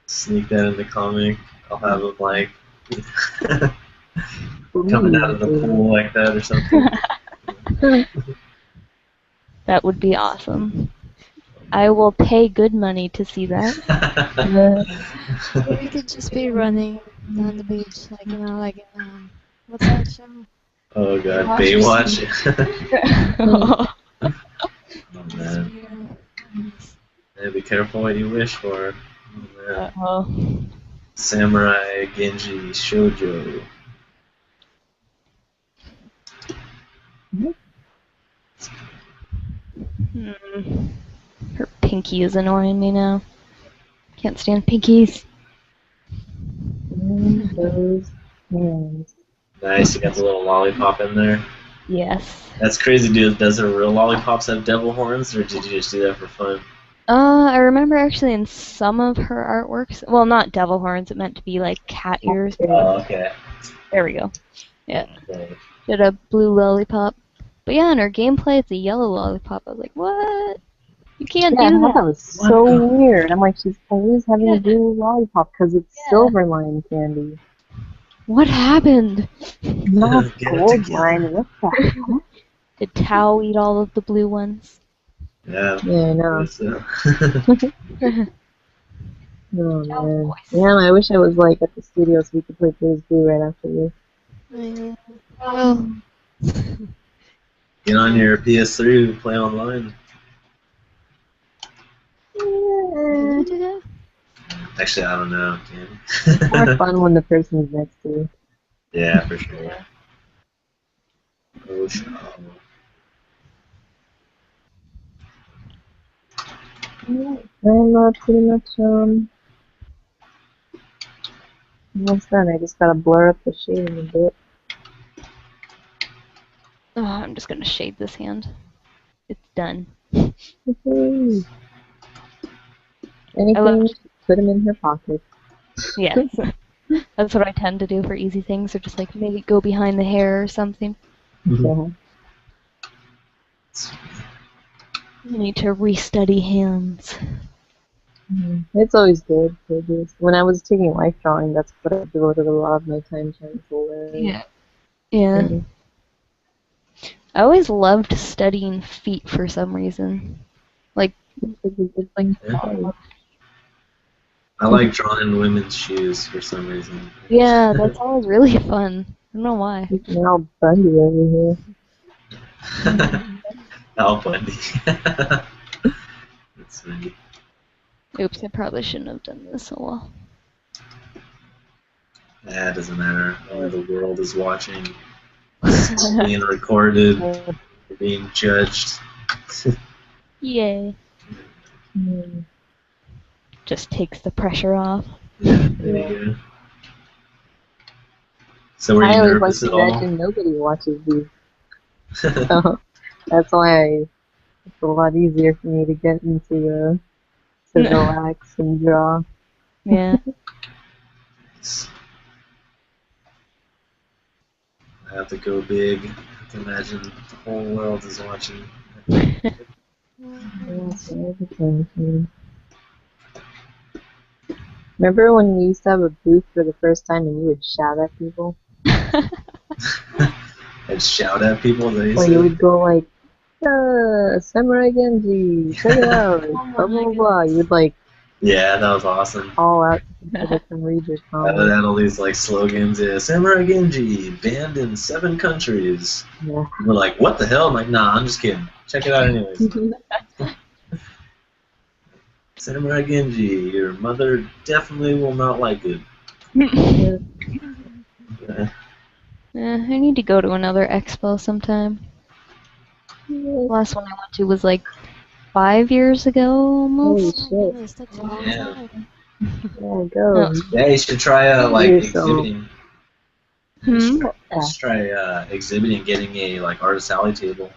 sneak that in the comic. I'll have him like coming out of the pool like that or something. That would be awesome. I will pay good money to see that. Or we could just be running down the beach, like like what's that show? Oh god, Baywatch. Baywatch. Oh man. Yeah, be careful what you wish for. Oh, man. Uh-oh. Samurai Genji Shoujo. Her pinky is annoying me now. Can't stand pinkies. Those hands. Nice, you got the little lollipop in there. Yes. That's crazy, dude. Does her real lollipops have devil horns, or did you just do that for fun? I remember actually in some of her artworks, well, not devil horns, it meant to be like cat ears. Oh, okay. There we go. Yeah. Okay. She had a blue lollipop. But yeah, in her gameplay, it's a yellow lollipop. I was like, what? You can't Yeah, I do thought that that. was so weird. I'm like, she's always having Yeah. a blue lollipop because it's silver line candy, What happened? not Get it gold together. line. What the heck? Did Tao eat all of the blue ones? Yeah. Yeah, I know. So. Oh man. Yeah, I wish I was like at the studio so we could play BlazBlue right after this. Well, Get on your PS3 and play online. can we do that? Actually, I don't know. Can More fun when the person's next to you. Yeah, for sure. Oh, sure. I'm pretty much almost done. I just gotta blur up the shading a bit. Oh, I'm just gonna shade this hand. It's done. Woohoo. I love- Anything, put them in her pocket. Yes. That's what I tend to do for easy things, or just like maybe go behind the hair or something. Yeah. I need to restudy hands. It's always good to do. When I was taking life drawing, that's what I devoted a lot of my time trying to learn. Yeah. Yeah. I always loved studying feet for some reason. Like, Yeah. I like drawing women's shoes for some reason. yeah, that's always really fun. I don't know why. You're all Bundy over here. Al Bundy. That's funny. Oops, I probably shouldn't have done this so well. Yeah, it doesn't matter. Only the world is watching. It's being recorded. You're being judged. Yay. Just takes the pressure off. Yeah, there you go. So were I you always like nervous to at all? imagine nobody watches these. So that's why it's a lot easier for me to get into to relax and draw. Yeah. I have to go big. I have to imagine the whole world is watching. Remember when we used to have a booth for the first time and you would shout at people? And shout at people that you Or you said. would go like, Samurai Genji, check it out, blah blah blah. You would like Yeah, that was awesome. call out to people that can read your I comments. had all these like slogans. Yeah, Samurai Genji banned in 7 countries. Yeah. And we're like, what the hell? I'm like, nah, I'm just kidding. Check it out anyways. Samurai Genji, your mother definitely will not like it. Yeah. I need to go to another expo sometime. The last one I went to was like 5 years ago Holy almost. shit. Goodness, that's a long Yeah. time. Yeah, go. Oh. Yeah, you should try like Yourself. exhibiting. You should Hmm? just try exhibiting, getting a like artist alley table.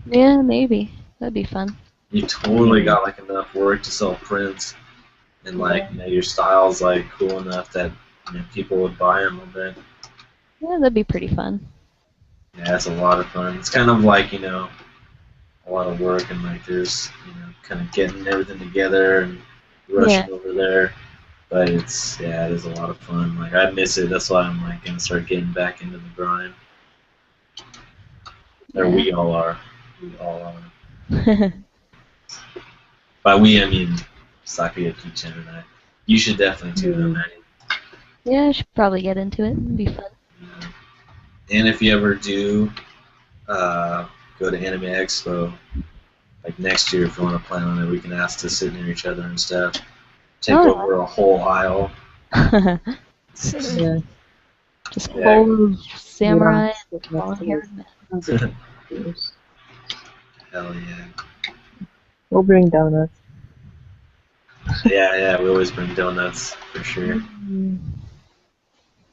Yeah, maybe. That'd be fun. You totally got like enough work to sell prints, and like you know, your style's like cool enough that people would buy them one day. Yeah, that'd be pretty fun. Yeah, it's a lot of fun. It's kind of like a lot of work and like there's kind of getting everything together and rushing over there. But it is a lot of fun. Like I miss it. That's why I'm like gonna start getting back into the grind. Or we all are. We all are. By we, I mean Sakuya, Kichan, and I. You should definitely too, though, Maddie. Yeah, I should probably get into it. It'd be fun. Yeah. And if you ever do go to Anime Expo, like next year, if you want to plan on it, we can ask to sit near each other and stuff. Take over a whole aisle. Yeah. Just full of samurai and Yeah. long-haired men. Hell yeah. We'll bring donuts. Yeah, we always bring donuts, for sure.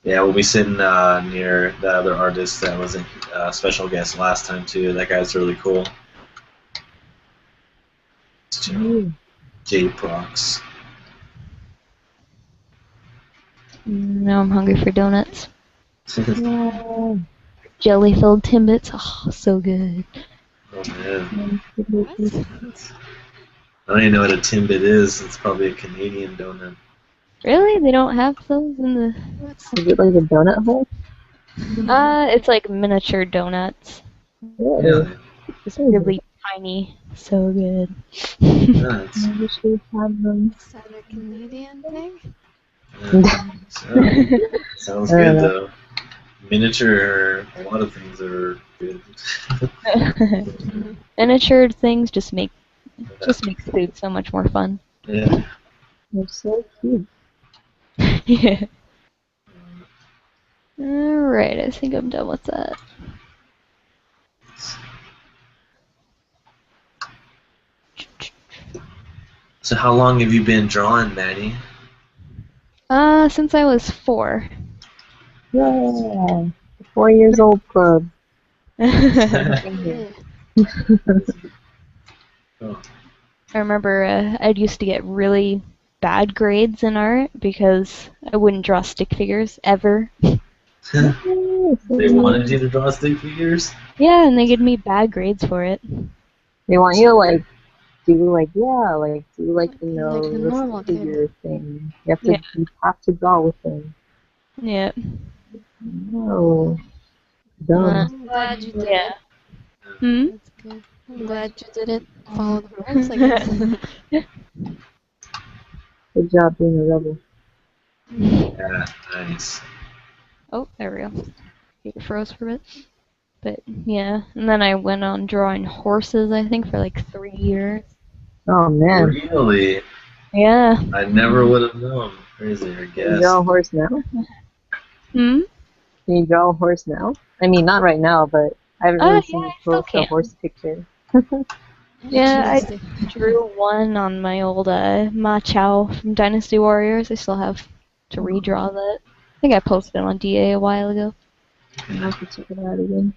Yeah, we'll be sitting near the other artist that was a special guest last time, too. That guy's really cool. It's J Prox. Now I'm hungry for donuts. Yeah. Jelly-filled Timbits. Oh, so good. Oh, man. What? I don't even know what a Timbit is. It's probably a Canadian donut. Really? They don't have those in the... Is it like a donut hole? It's like miniature donuts. Really? Just really tiny. So good. Nuts. I wish we had them. Is that a Canadian thing? Sounds good, though. Miniature, a lot of things are good. Miniature things just makes food so much more fun. Yeah. They're so cute. Yeah. Alright, I think I'm done with that. So how long have you been drawing, Maddie? Since I was 4. Yeah. 4 years old club. I Oh. remember I'd used to get really bad grades in art because I wouldn't draw stick figures ever. They wanted you to draw stick figures? Yeah, and they gave me bad grades for it. They want you to like do like do like Like the the normal stick kid. figure thing. You Yeah. have to draw with them. Yeah. No. Dumb. I'm glad you did Yeah. it. Hmm? That's good. I'm glad you did it. Follow the rules, I guess. Good job being a rebel. Yeah, nice. Oh, there we go. It froze for a bit. But yeah, and then I went on drawing horses, I think, for like 3 years. Oh man. Really? Yeah. I never would have known. Crazy, I Can you draw a guess. horse now? Hmm? Can you draw a horse now? I mean, not right now, but I haven't really seen Yeah, you I still post a can. horse picture. Yeah, I Tuesday. drew one on my old Ma Chao from Dynasty Warriors. I still have to redraw that. I think I posted it on DA a while ago. I'll have to check it out again.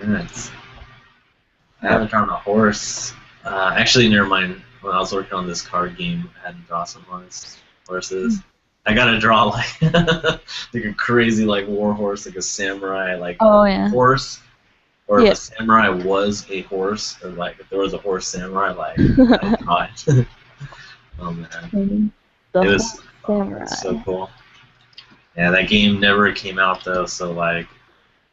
Nice. I haven't drawn a horse. Actually, never mind. When I was working on this card game, I had to draw some horses. I gotta draw like like a crazy like war horse, like a samurai like Oh, yeah. horse, or Yeah. if a samurai was a horse, or like if there was a horse samurai, like I'd draw it. Oh man, The it was Samurai. so cool. Yeah, that game never came out though, so like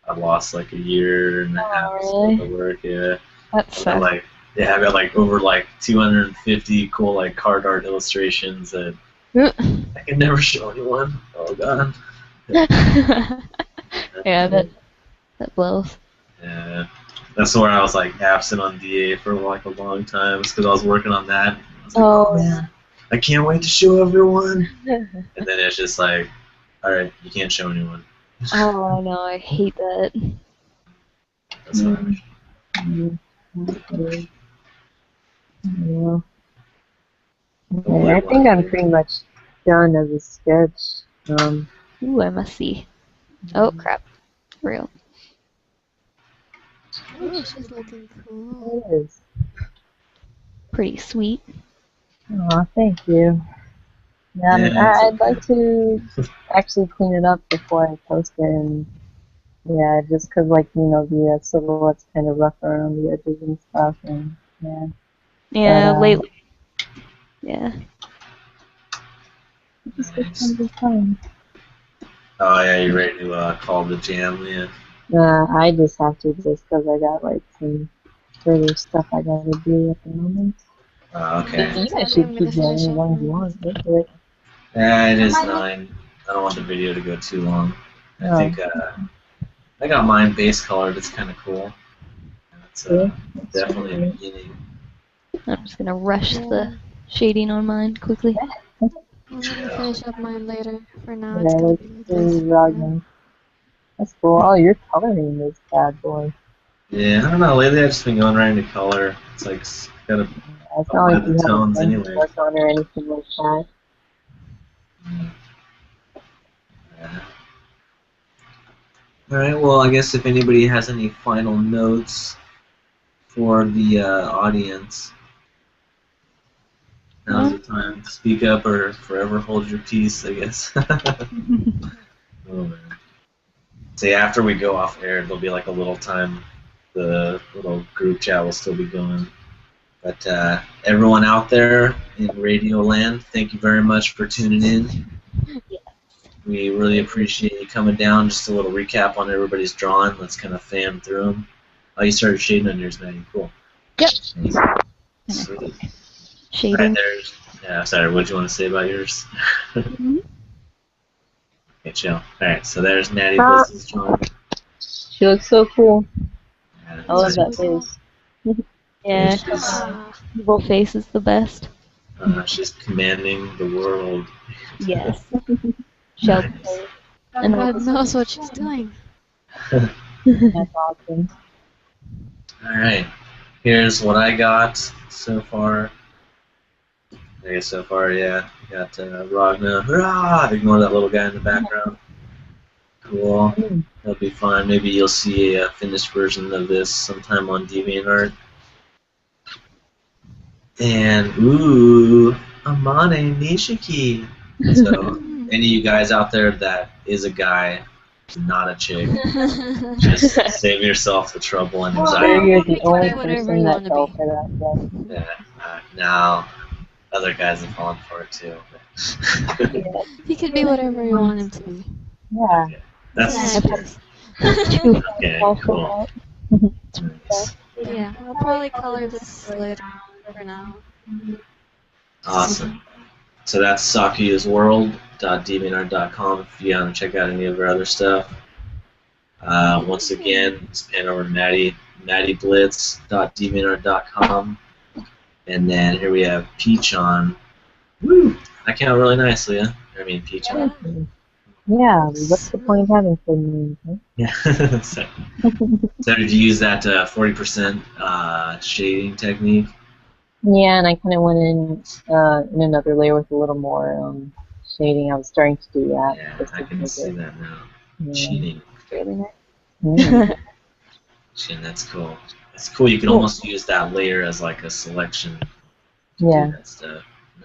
I lost like a year and a half really? of work. Yeah. That's And like I got like over like 250 cool like card art illustrations that I can never show anyone. Oh god. Yeah, that blows. Yeah. That's where I was like absent on DA for like a long time, because I was working on that. I was like, oh man, I can't wait to show everyone. And then it's just like, all right, you can't show anyone. Oh no, I hate that. That's fine. Yeah. Okay, I think I'm pretty much done as a sketch. Ooh, I must see. Oh crap. Real. Oh, she's looking cool. It is. Pretty sweet. Aw, thank you. Yeah, I'd like to actually clean it up before I post it, and yeah, just 'cause like the silhouette's kind of rough around the edges and stuff, and yeah. Yeah, But, lately. Yeah. Just get some fun. Oh yeah, you ready to call the jam? Yeah. I just have to just 'cause I got like some further stuff I gotta do at the moment. Okay. You guys should keep going as long as you want. Go for it. Yeah, it is 9. I don't want the video to go too long. I think I got mine base colored. It's kind of cool. It's definitely a beginning. I'm just gonna rush the shading on mine quickly. I'm gonna finish up mine later. For now, Yeah, it's gonna let's be see, this. Rodman. That's cool. Oh, you're coloring this bad boy. Yeah, I don't know. Lately, I've just been going right into color. It's like got to It's not like the you have a tones pen to anyway. work on or anything like that. Yeah. All right. Well, I guess if anybody has any final notes for the audience, now's the time to speak up or forever hold your peace, I guess. Oh man. See, after we go off air, there'll be like a little time. The little group chat will still be going. But everyone out there in Radio Land, thank you very much for tuning in. Yes. We really appreciate you coming down. Just a little recap on everybody's drawing. Let's kind of fan through them. Oh, you started shading on yours, Maddie. Cool. Yep. Sweet. Shading. Right there's. Yeah, sorry. What did you want to say about yours? Okay, chill. All right, so there's Maddie Bliss's drawing. She looks so cool. Yeah, I love that's that face. Yeah. Ah, Evil face is the best. she's commanding the world. Yes. Shell Nice. face. And God knows what she's doing. That's awesome. All right, here's what I got so far. I guess so far, yeah. Got Ragna. Hurrah! Ignore that little guy in the background. Cool. That'll be fun. Maybe you'll see a finished version of this sometime on DeviantArt. And ooh, Amane Nishiki. So, any of you guys out there that is a guy, not a chick, just save yourself the trouble and Sure, anxiety. you're the Be only whatever you person that wanna fell be. for that. Yeah, now other guys have fallen for it too. He could be whatever you want him to be. Yeah. Okay, that's Yeah, sweet. just- Okay, cool. Nice. yeah, I'll probably color this later on for now. Awesome. So that's sakuyasworld.deviantart.com if you want to check out any of our other stuff. Once again, let's pan over to Maddie, maddieblitz.deviantart.com. And then here we have Peachon. Woo! I count really nicely, huh? I mean, Peachon. Yeah, what's the point of having so many? Huh? Yeah. So did you use that 40% shading technique? Yeah, and I kind of went in another layer with a little more shading. I was starting to do that. Yeah, just I to can make see it- that now. Yeah. Cheating. Really nice. Mm. Cheating, that's cool. That's cool. You can almost use that layer as like a selection to Yeah. do that stuff.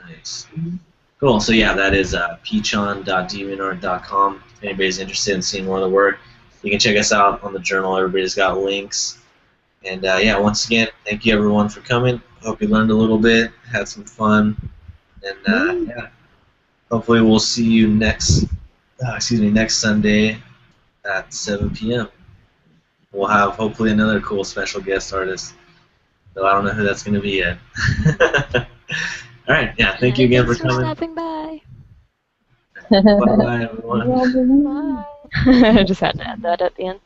Nice. Cool. So yeah, that is peachon.deviantart.com. If anybody's interested in seeing more of the work, you can check us out on the journal. Everybody's got links. And yeah, once again, thank you everyone for coming. Hope you learned a little bit, had some fun, and yeah, hopefully we'll see you next Sunday at 7 p.m. We'll have hopefully another cool special guest artist, though I don't know who that's going to be yet. All right, yeah, thank you again for Thanks for coming. stopping by. Bye, everyone. Bye. I just had to add that at the end.